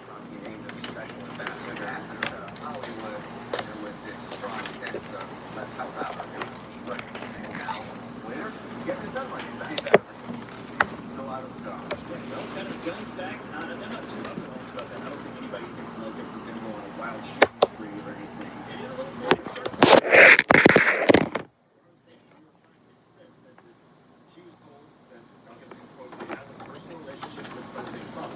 from the name of special ambassador to Hollywood, and with this strong sense of let's help out our community. But now, later, get the gun money back. Still out of the gun. They'll get his guns back. They're not too upset about that. I don't think anybody thinks Mel Gibson's going to go on a wild shooting spree or anything. It is a little more she was told that Duncan was supposed to have a personal relationship with President Trump.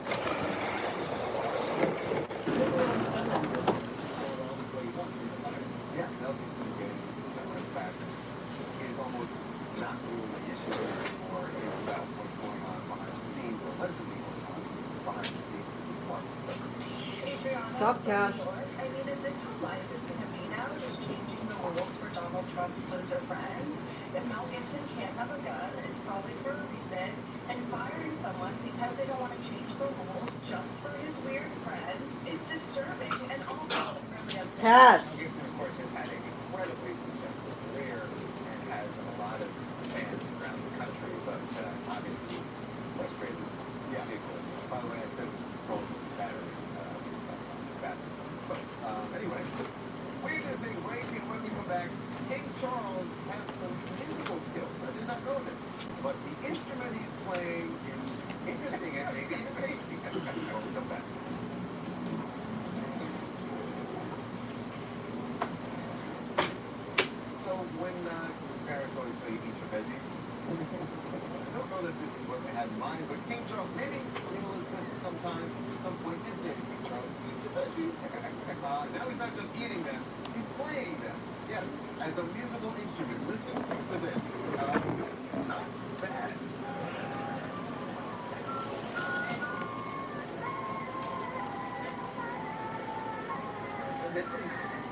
Yeah, Mel Gibson getting gun rights back is almost not really an issue anymore. It's about what's going on behind the scenes, or allegedly going on behind the scenes of the Department of Justice. Stop, Cash. I mean, is this how life is going to be now? Just changing the rules for Donald Trump's loser friends? If Mel Gibson can't have a gun, it's probably for a reason. And firing someone because they don't want to change the rules just for his weird friends is disturbing and also really upsetting. Cash. Mel Gibson, of course, has had an incredibly successful career and has a lot of fans around the country, but obviously he's frustrated. Yeah. By the way, I took control of the battery. But anyway, we're going to take a break, and when we come back, King Charles has some musical skills. I did not know this, but the instrument he's playing is interesting and maybe even tasty. When we come back. So when parents always say eat your veggies, I don't know that this is what they had in mind, but King Charles, maybe Queen Elizabeth sometime, at some point did say to King Charles, eat your veggies. Now he's not just eating them, he's playing them. Yes, as a musical instrument. Listen to this. Not bad. This is,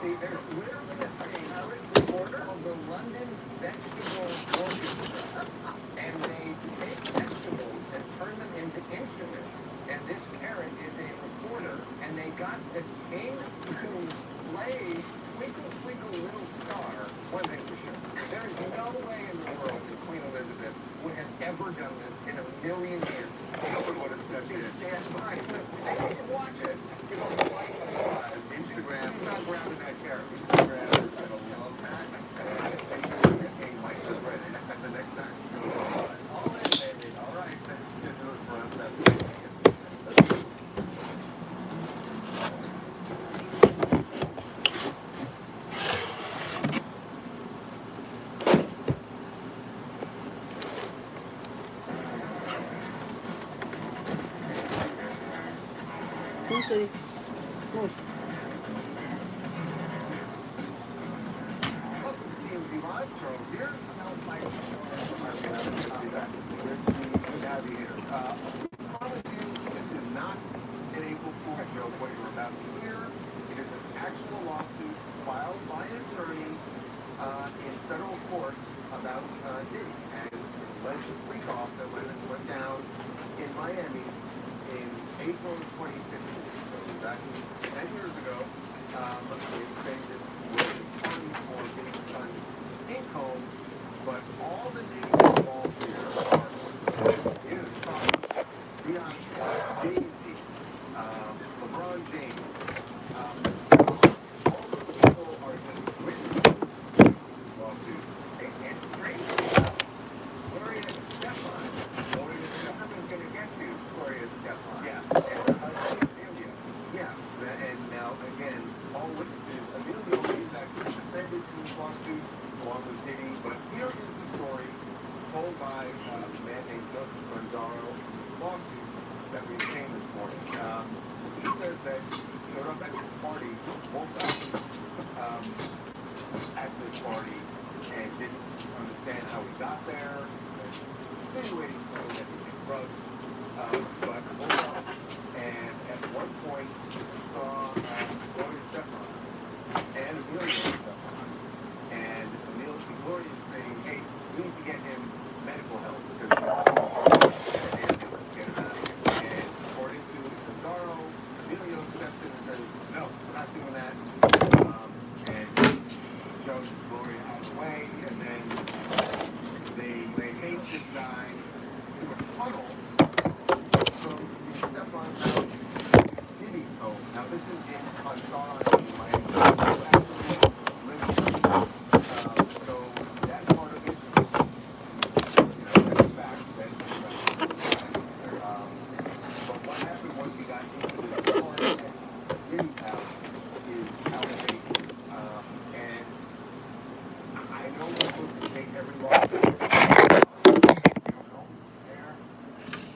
see, there's literally a thing, recorder of the London Vegetable Orchestra, and they take vegetables and turn them into instruments, and this carrot is a recorder, and they got the king to play Twinkle Twinkle Little Star. One thing for sure, there is no way in the world that Queen Elizabeth would have ever done this in a million years. No one would have done it. Stand by. And you can watch it. You know, Instagram. He's not grounded in that character. Instagram. I don't love that. And the king might have read it the next time. All in, baby. All right. Let's do it for us. That's it. Okay. Good. Welcome to TMZ Live. Charles here. Now it's Mike. I'll be back. Good to have you here. I promise you, this is not an April Fool's joke, what you're about to hear. It is an actual lawsuit filed by an attorney in federal court about Diddy and alleged freak off that went down in Miami in April of 2015. So back 10 years ago, they say this was fun for Diddy's son's ink home, but all the names involved here are Beyonce, Jay-Z, LeBron James. All those people are just witnesses to this lawsuit. And crazy enough, Gloria Estefan. Gloria Estefan's going to get to Gloria Estefan. Yeah. And Amelia. Yeah. And now, again, all witnesses. Amelia is actually defended in this lawsuit along with Diddy. But here is the story told by a man named Joseph Gonzalo lawsuit that we obtained this morning. He says that he showed up at this party, woke up at this party, and didn't understand how he got there. Insinuating so that he was drugged, but woke up, and at one point saw Gloria's stepmom and Amelia's stepmom. And Gloria is saying, hey, we need to get him medical help because let's get him out of here. And according to Cesaro, Emilio steps in and says, no, we're not doing that. And shoves Gloria out of the way, and then they take this guy to a tunnel from Stefan's house to Jimmy's home. Now this is in Conson, Miami. So that part of it, that's a fact. But what happened once we got into the door at Jimmy's house is outrageous. And I know we're supposed to take every law there.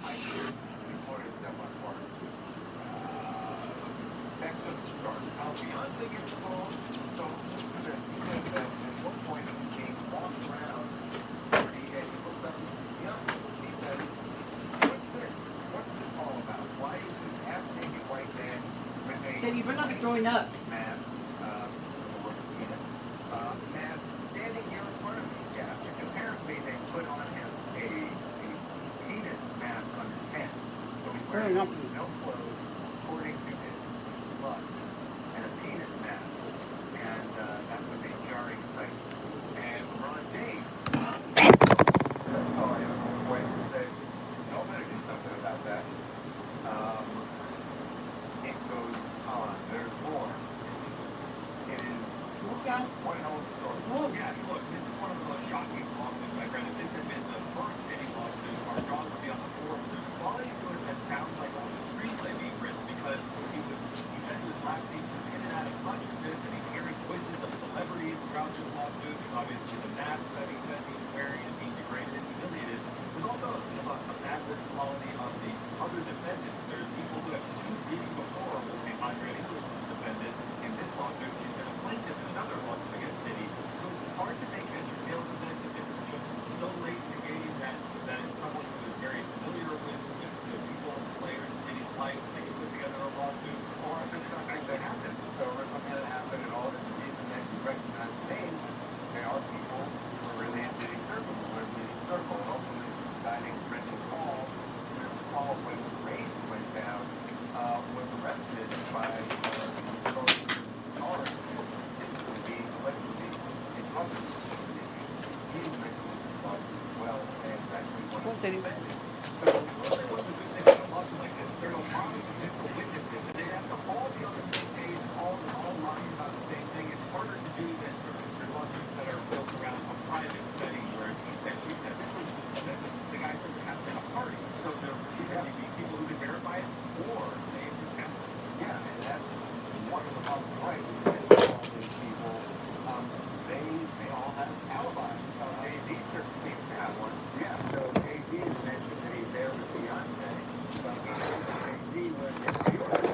I should report a step on part. That doesn't start. How Beyonce gets involved. So he said that at one point he was being walked around and he looked up at Beyonce. He said, what's this? What's this all about? Why is this half-naked white man with a Said you better not be throwing up. mask, mask standing here in front of me? Yeah. Apparently they put on him a penis mask under pants. So he's wearing no clothes, according to his blood, and a penis mask. And that's what they jarring site. And LeBron James, said, y'all better do something about that. It goes on. There's more. It is one hell of a story. Yeah, look, this is one of the most shocking lawsuits I've read. If this had been the first any lawsuit, our jaws would be on the floor. There's quality to it that sounds like a screenplay being written because he said in his last scene in and out of consciousness and he's hearing voices of celebrities throughout this lawsuit. There's obviously the mask that he's wearing and being degraded and humiliated. There's also a massive quality of the other defendants. There's people who have sued Diddy before, and Andre English was defendant in this lawsuit. She's been a plaintiff in another lawsuit against Diddy. So it's hard to make heads or tails of this if it's just so late in the game that it's someone who is very familiar with the people and players in Diddy's life and they can put together a lawsuit, or if it's not going to happen. So if it's something that happened and all, the reason that you recognize the names, there are people who are really in Diddy's circle, who are in Diddy's circle, and also there's a guy named Brendan Paul, when the raid went down, was arrested by cars and being allegedly in public. He was victim of lawsuit as well, and actually one of the defendants. So there was a good thing about a lawsuit like this. There are a lot of potential witnesses, and they have to all be on the same page, all lying about the same thing. It's harder to do than for lawsuits that are built around a private setting where he said, she said. This was the guy said there has to be a party. So there either be people who can verify it or say it's intentional. Yeah, and that's one of the problems, right? All these people, they all have alibis. Jay-Z certainly seems to have one. Yeah, so Jay-Z has mentioned that he's there with Beyonce. But Jay-Z was in New York.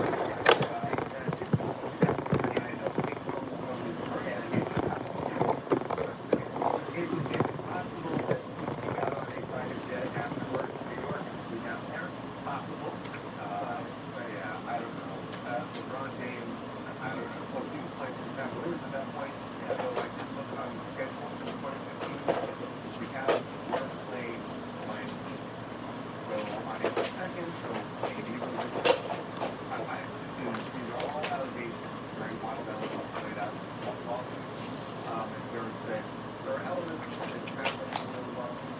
LeBron James, I don't know, well, he was playing for San Luis at that point, so I just looked on the schedule for 2015, we have work played Miami. So on April 2nd, so maybe we'll I assume these are all allegations, very wild elements played out in the lawsuit. And there are elements that translate to the lawsuit,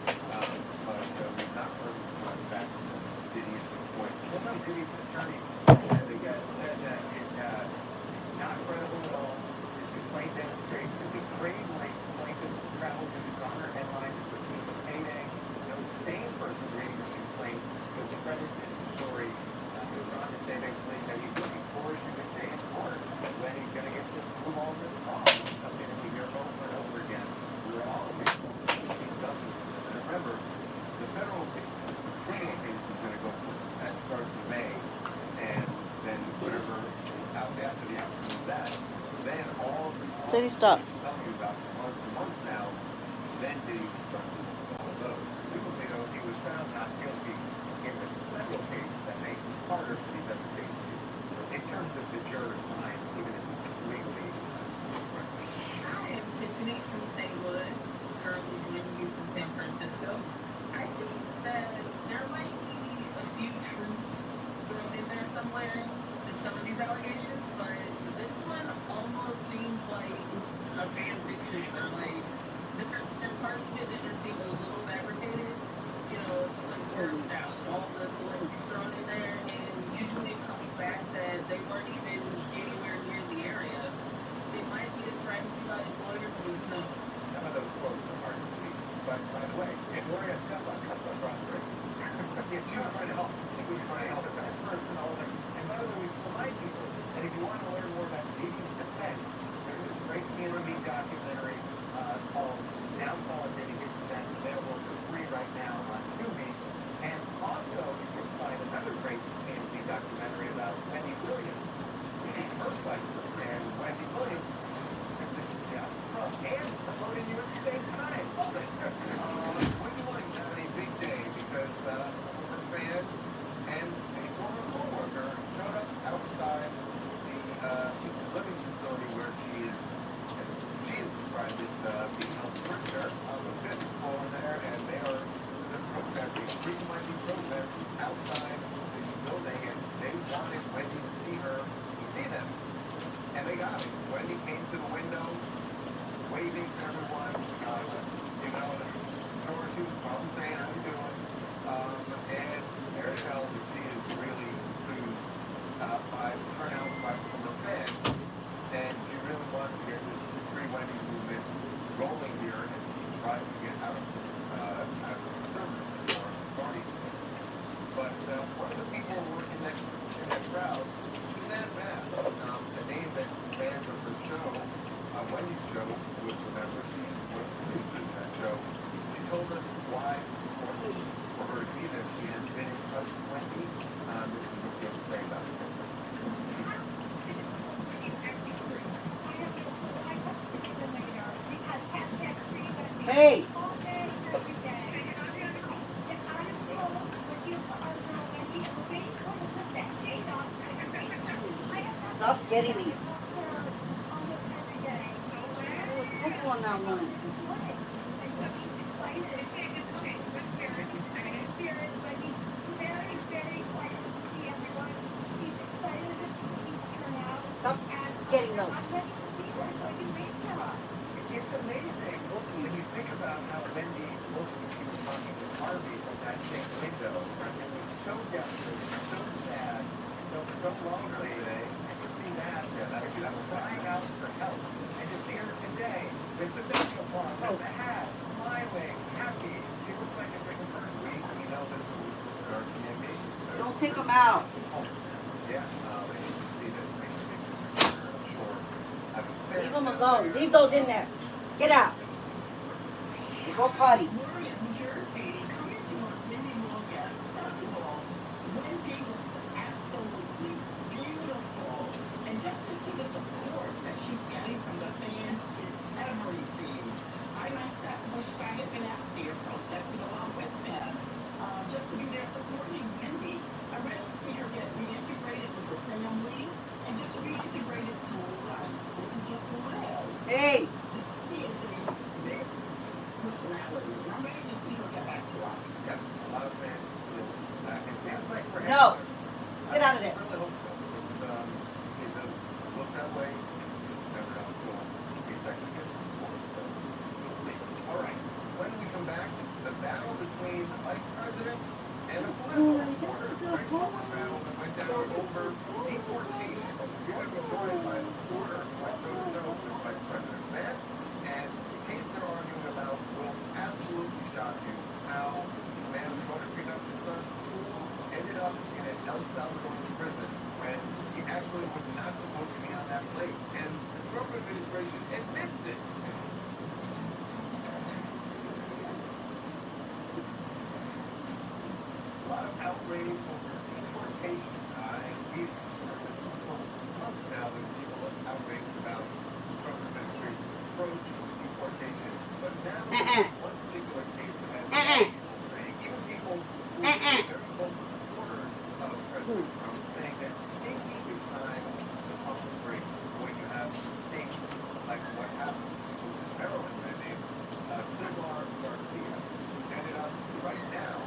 but we've not heard much back from Diddy at this point. Well, no, Diddy's attorney said that it's not credible at all. This complaint demonstrates that the grade length plaintiff traveled to dishonor headlines to receive a payday. No sane person reading the complaint was credited in the story. He was on to say basically that he's looking forward to this day in court when he's going to get to prove all this wrong. Something that we hear over and over again. We're all victims of justice. And remember, the federal victims, they ain't Say stop. Telling you about for months now, then did he start to all of those. 2 weeks ago, he was found not guilty in the federal case that makes it harder for these other cases in terms of the jurors' mind, even if it's legally. Hi, I'm Tiffany from St. Louis, currently joining you from San Francisco. I think that there might be a few truths thrown in there somewhere to some of these allegations, but this one almost seems like a fan fiction or like there are parts of it that just seem a little fabricated, you know, like worked out, all the celebrities thrown in there, and usually it comes back that they weren't even anywhere near the area. It might be a strategy by his lawyer, but who knows? Some of those quotes are hard to see. But by the way, if Gloria comes across Roderick, if you're trying to help, if we're trying to help the best person, all that. And by the way, we remind people that if you want to learn more about Stevie's defense, there's this great CNBC documentary called Downfall of David Gibson that's available for free right now on Tubi. And also, you can find another great CNBC documentary about Wendy Williams, her fight and Wendy Williams. And promoting you at the same time. Wendy Williams having a big day because some of her fans and a former co-worker showed up outside the living facility where she is described as being a prisoner on the 5th floor there, and they are protesting, frequently protesting outside the building, and they wanted Wendy to see them. And they got it. Wendy came to the window, waving to everyone, you know, sure she was probably saying, how you doing? And Mary Hell, she is really pleased by the turnout by some of her fans, and she really wants to get this Free Wendy movement rolling here, and she tries to get out of the conservative party. But one of the people working in that crowd, Suzanne Bass, the name that fans of her show, Wendy's show, would remember. She was producing that show. She told us why it's important for her to be there. She has been in touch with Wendy. This is what she has to say about it. Hey! Stop getting me. Which one that one? Stop getting those. It's amazing when you think about how Wendy looked when she was talking to Harvey from that same window. It was so desperate, so sad, so lonely today. And to see that, she was crying out for help. And to see her today with the baseball ball, with the hat, smiling, happy. She looks like it's like the first week. You know, this was our CMB. Don't take them out. Yeah, they need to see this. Make a picture, I'm sure. Leave them alone. Leave those in there. Get out. Go potty. Gloria, New Jersey, coming to our mini August festival. Wendy was absolutely beautiful. And just to see the support that she's getting from the fans is everything. I myself wish I had been out there protesting along with them. Just to be there supporting Wendy. I read to see her get reintegrated with her family and just reintegrated to life, which is just wild. Hey! No. Get out of there. All right. When we come back, the battle between the vice president and the political reporter. Right? The battle that went down over deportation. You're going to be joined by a reporter who went toe-to-toe with Vice President Vance. And the case they're arguing about will absolutely shock you. How the man who tried to pick up his son's school ended up in an L0v3Ly prison when he actually was not supposed to be on that place. And the Trump administration admits it. A lot of outrage over deportation. And we've heard this for months now that people are outraged about the Trump administration. President Trump saying that maybe it's time to pump the brakes when you have states like what happened with Maryland, man, named Cesar Garcia. Ended up right now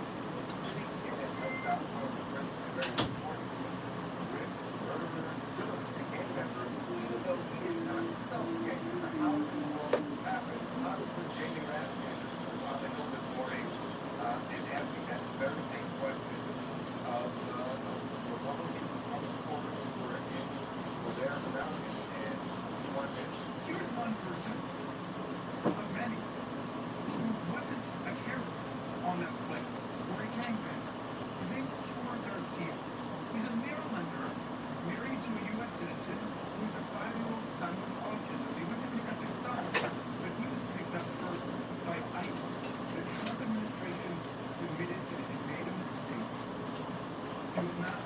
sitting in a South Florida prison, a very important with murderers, killers, and gang members, even though he is not himself a gang member. How in the world did this happen? Congressman Jamie Raskin on the Hill this morning is asking that very same question of Republicans on the corner who were there around him and wanted. Here's one person of many who wasn't a terrorist on that plane or a gangbang. His name's George Garcia. He's a Marylander married to a U.S. citizen who's a 5-year-old son with autism. He went to pick up his son, but he was picked up first by ICE. The Trump administration admitted that it had made a mistake. He was not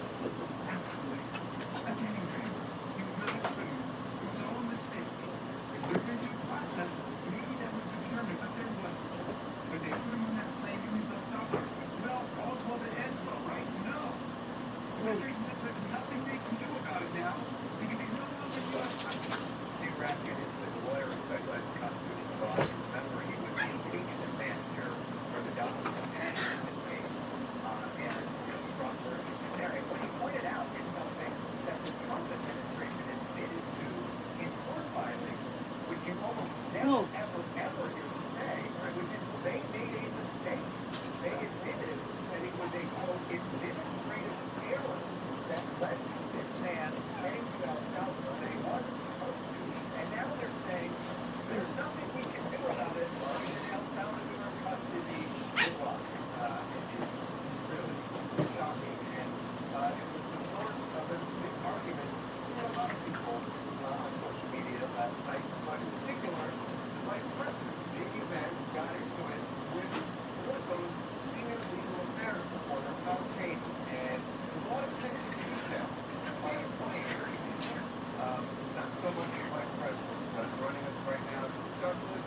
actually a gangbanger. He was not a criminal. It was all a mistake. If there had been due process, maybe that would determine, but there wasn't. But they put him on that plane and he's El Salvador. Well, all's well that ends well, right? No. The administration says there's nothing they can do about it now because he's no longer U.S. citizen. Steve Raskin is the lawyer who specializes in constitutional law. Remember, he was the engagement manager for the Donald Trump case. And he brought forth there. And what he pointed out is something that the Trump administration admitted to in court filings, which you almost never, ever hear them say, right? Which is they made a mistake. They admitted that it was a, quote, administrative error that led to this man heading to El Salvador that he wasn't supposed to. And now they're saying there's nothing we can do about it. He's in El Salvador custody. Good luck. It is really shocking. And it was the source of a big argument for a lot of people on social media last night, but in particular, the Vice President, J.D. Vance, got into it with Politico's senior legal affairs reporter, Tom Cheney, and there's a lot of attention to detail. Not so much the Vice President, but running us right now to discuss this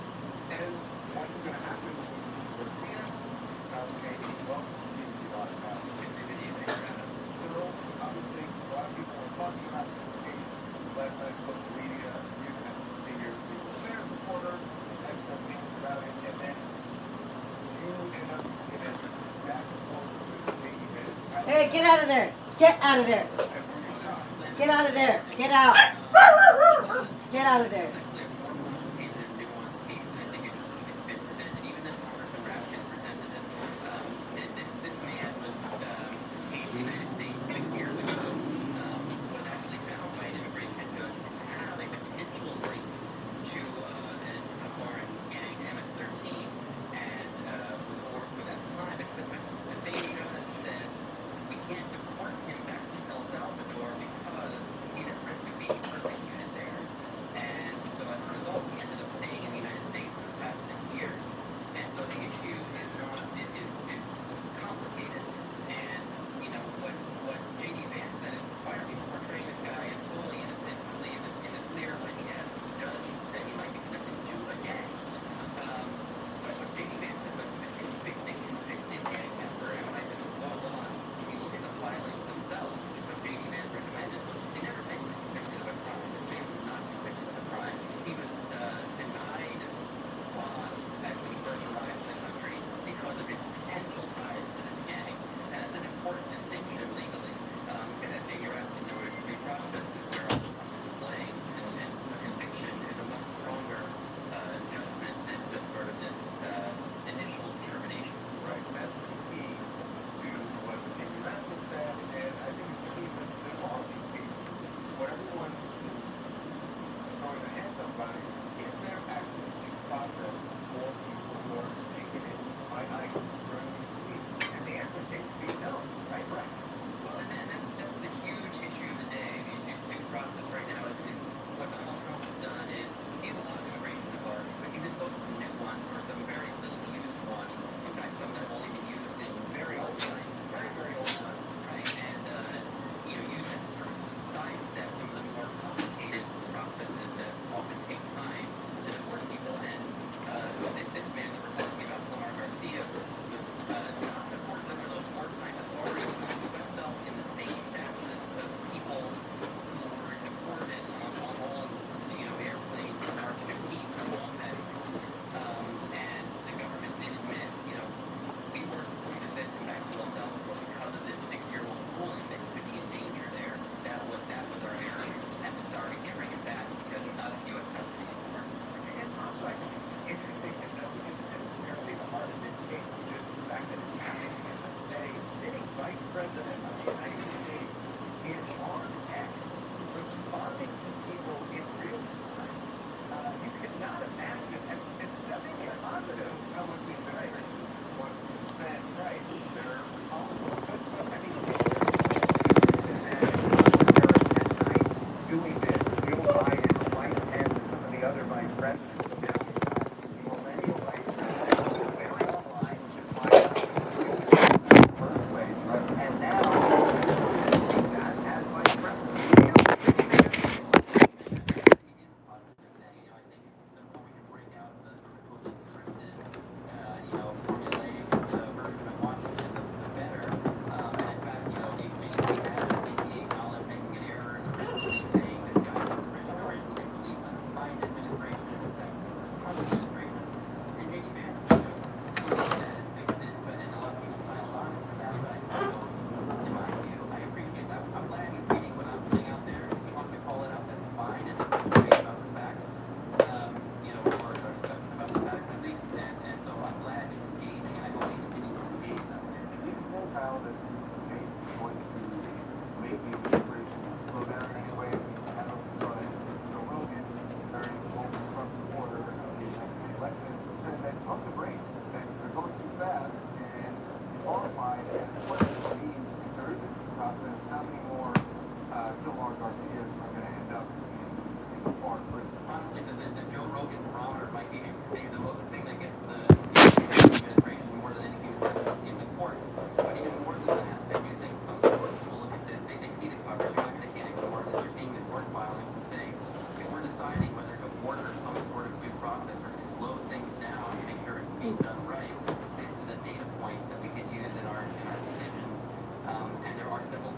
and what's going to happen with European. Tom Cheney, welcome to the lot about Cyril, obviously, a lot of people were talking about this case last night, social media, you as a senior legal affairs reporter, had some things about it, and then you end up giving back and forth with J.D. Vance. Hey, get out of there. Get out of there. Get out of there. Get out. Get out of there.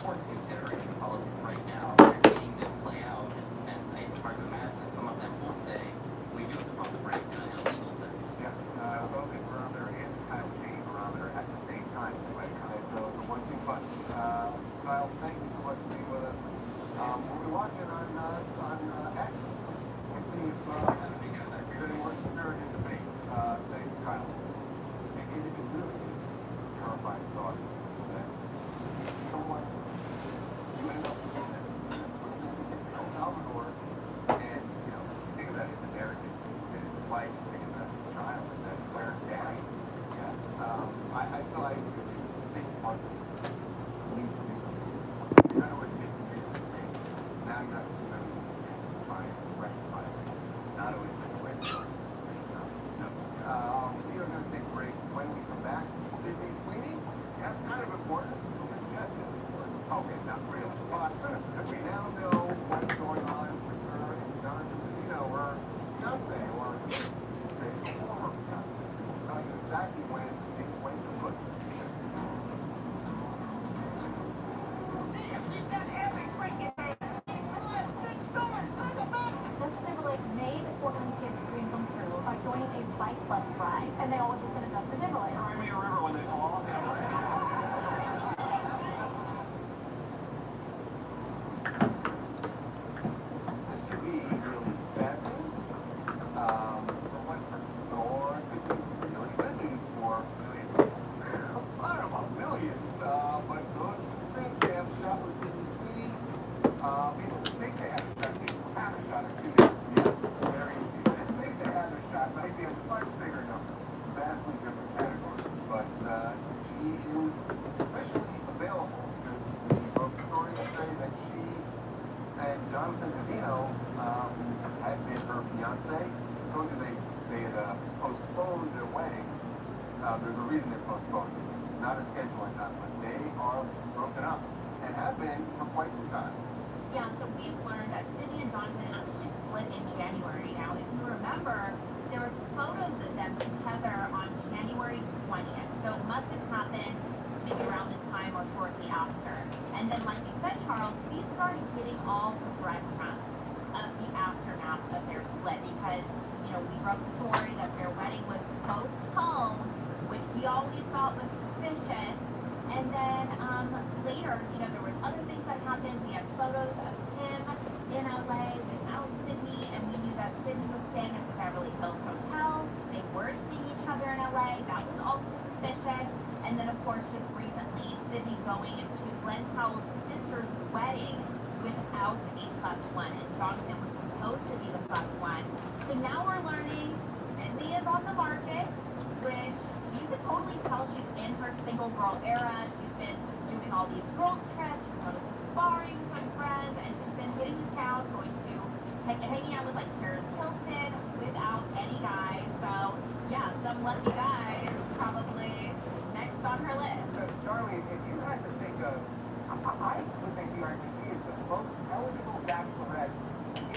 courts considering politics right now. They're seeing this play out, and it's hard to imagine that some of them will say, we do have to pump the brakes in a legal sense. Yeah, L0v barometer and Kyle Kane barometer at the same time. So the 1-2 button. Kyle, thank you so much for being with us. We'll be watching on X. We'll see if there's any more spirited debate. Thank you, Kyle. It is really terrifying thought that someone you end up with El Salvador, and think of that as a narrative. It's like thinking about a child and then where daddy. Yeah. I feel like state parties need to do something. You know what it is to do. Now you have to do everything you can to try and rectify it. Not always been the way it works. We are going to take a break. When we come back, Sydney Sweeney, that's kind of important. Okay, not really. But we now know what's going on with her and Jonathan, or Beyonce, or say, former Beyonce. We'll tell you exactly when things went to put. Justin Timberlake made Portland kids' dream come true by joining a bike bus ride, and they always listen to Justin Timberlake. Cry me a river when they fall. This could be really bad news. But what or it could be really good news for millions. I don't know about millions, but those who think they have a shot with Sydney Sweeney, people who think they have a shot, people have a shot, excuse me. Yes, very easy. They think they have a shot, might be a much bigger number, vastly different category. But she is officially available because we broke the story to say that she and Jonathan Davino, who had been her fiance, told you they had postponed their wedding. There's a reason they postponed it. Not a scheduling conflict. They are broken up and have been for quite some time. Yeah, so we've learned that Sydney and Jonathan actually split in January. Now, if you remember, there was photos of them together on January 20th. So it must have happened maybe around this time or shortly after. And then, like you said, Charles, we started getting all the breadcrumbs of the aftermath of their split because, we broke the story that their wedding was postponed, which we always thought was suspicious. And then later, there were other things that happened. We had photos of him in LA without Sydney, and we knew that Sydney was staying at the Beverly Hills Hotel. They were seeing each other in LA. That was also suspicious. And then, of course, just recently, Sydney going into Glenn Powell's sister's wedding without a +1, and Jonathan was supposed to be the +1. So now we're learning Sydney is on the market, which you could totally tell she's in her single girl era. She's been doing all these girls trips, she's going to sparring with my friends, and she's been hitting the town, going to hanging out with like Paris Hilton without any guys. So yeah, some lucky guy is probably next on her list. So Charlie, if you had to think of, I would think the RGB is the most eligible bachelorette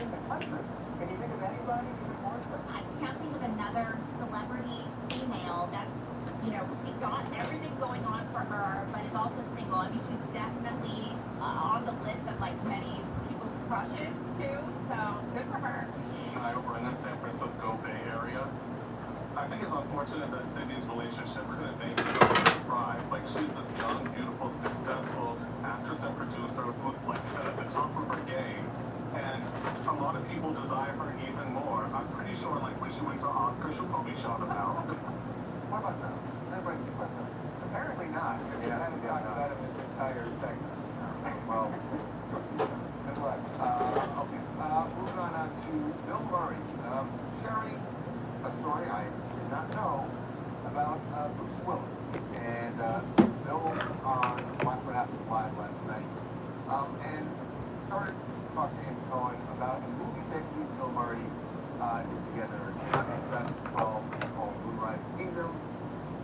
in the country. Can you think of anybody even more so? I can't think of another celebrity female that's, got everything going on for her, but is also single. I mean, she's definitely on the list of, many people's crushes, too, so good for her. Over in the San Francisco Bay Area. I think it's unfortunate that Sydney's relationship couldn't make it a surprise. She's this young, beautiful, successful actress and producer who's, said, at the top of her game. And a lot of people desire her even more. I'm pretty sure, when she wins her Oscar, she'll probably shout about. What about that? Everybody thinks about that. Apparently not. We haven't talked about it this entire segment. Well, good luck. Okay. Moving on to Bill Murray. Sharing a story I did not know about Bruce Willis. And Bill on Watch What Happens Live last night. And started talking to him about a movie that he and Bill Murray did together in 2012 called Blue Rise Kingdom.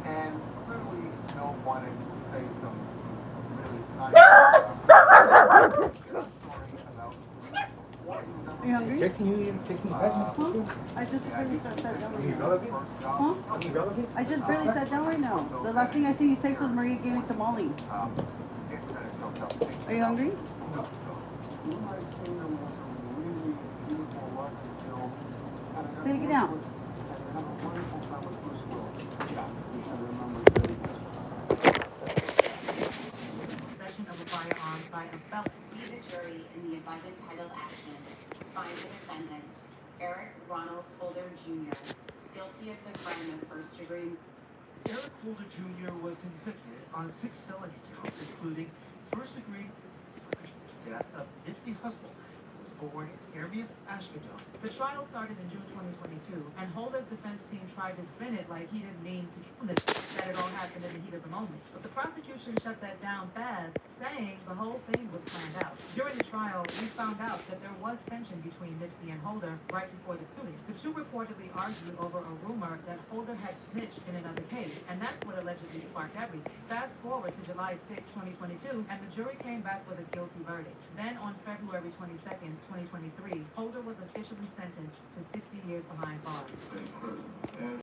And clearly Bill wanted to say some really nice story about Are you hungry? Texting you back? I just barely sat down right now. Irrelevant? Huh? Irrelevant? I just barely sat down right now. The last thing I see you text was Maria gave me tamale. It's going to show something. Are you hungry? No, no. Moonlight Kingdom was a really beautiful, lovely film. And I Take it out. and I had a wonderful time with Bruce Willis. Yeah, you should remember Betty. Possession of a firearm by a felon. We, the jury, in the above entitled action, find the defendant, Eric Ronald Holder Jr., guilty of the crime of first degree. Eric Holder Jr. was convicted on 6 felony counts, including first-degree death of Nipsey Hussle, who was born in Hermes, Ashkodon. The trial started in June 2022, and Holder's defense team tried to spin it like he didn't mean to kill Nipsey, that it all happened in the heat of the moment. But the prosecution shut that down fast, saying the whole thing was planned out. During the trial, we found out that there was tension between Nipsey and Holder right before the shooting. The two reportedly argued over a rumor that Holder had snitched in another case, and that's what allegedly sparked everything. Fast forward to July 6, 2022, and the jury came back with a guilty verdict. Then on February 22nd, 2023, Holder was officially sentenced to 60 years behind bars.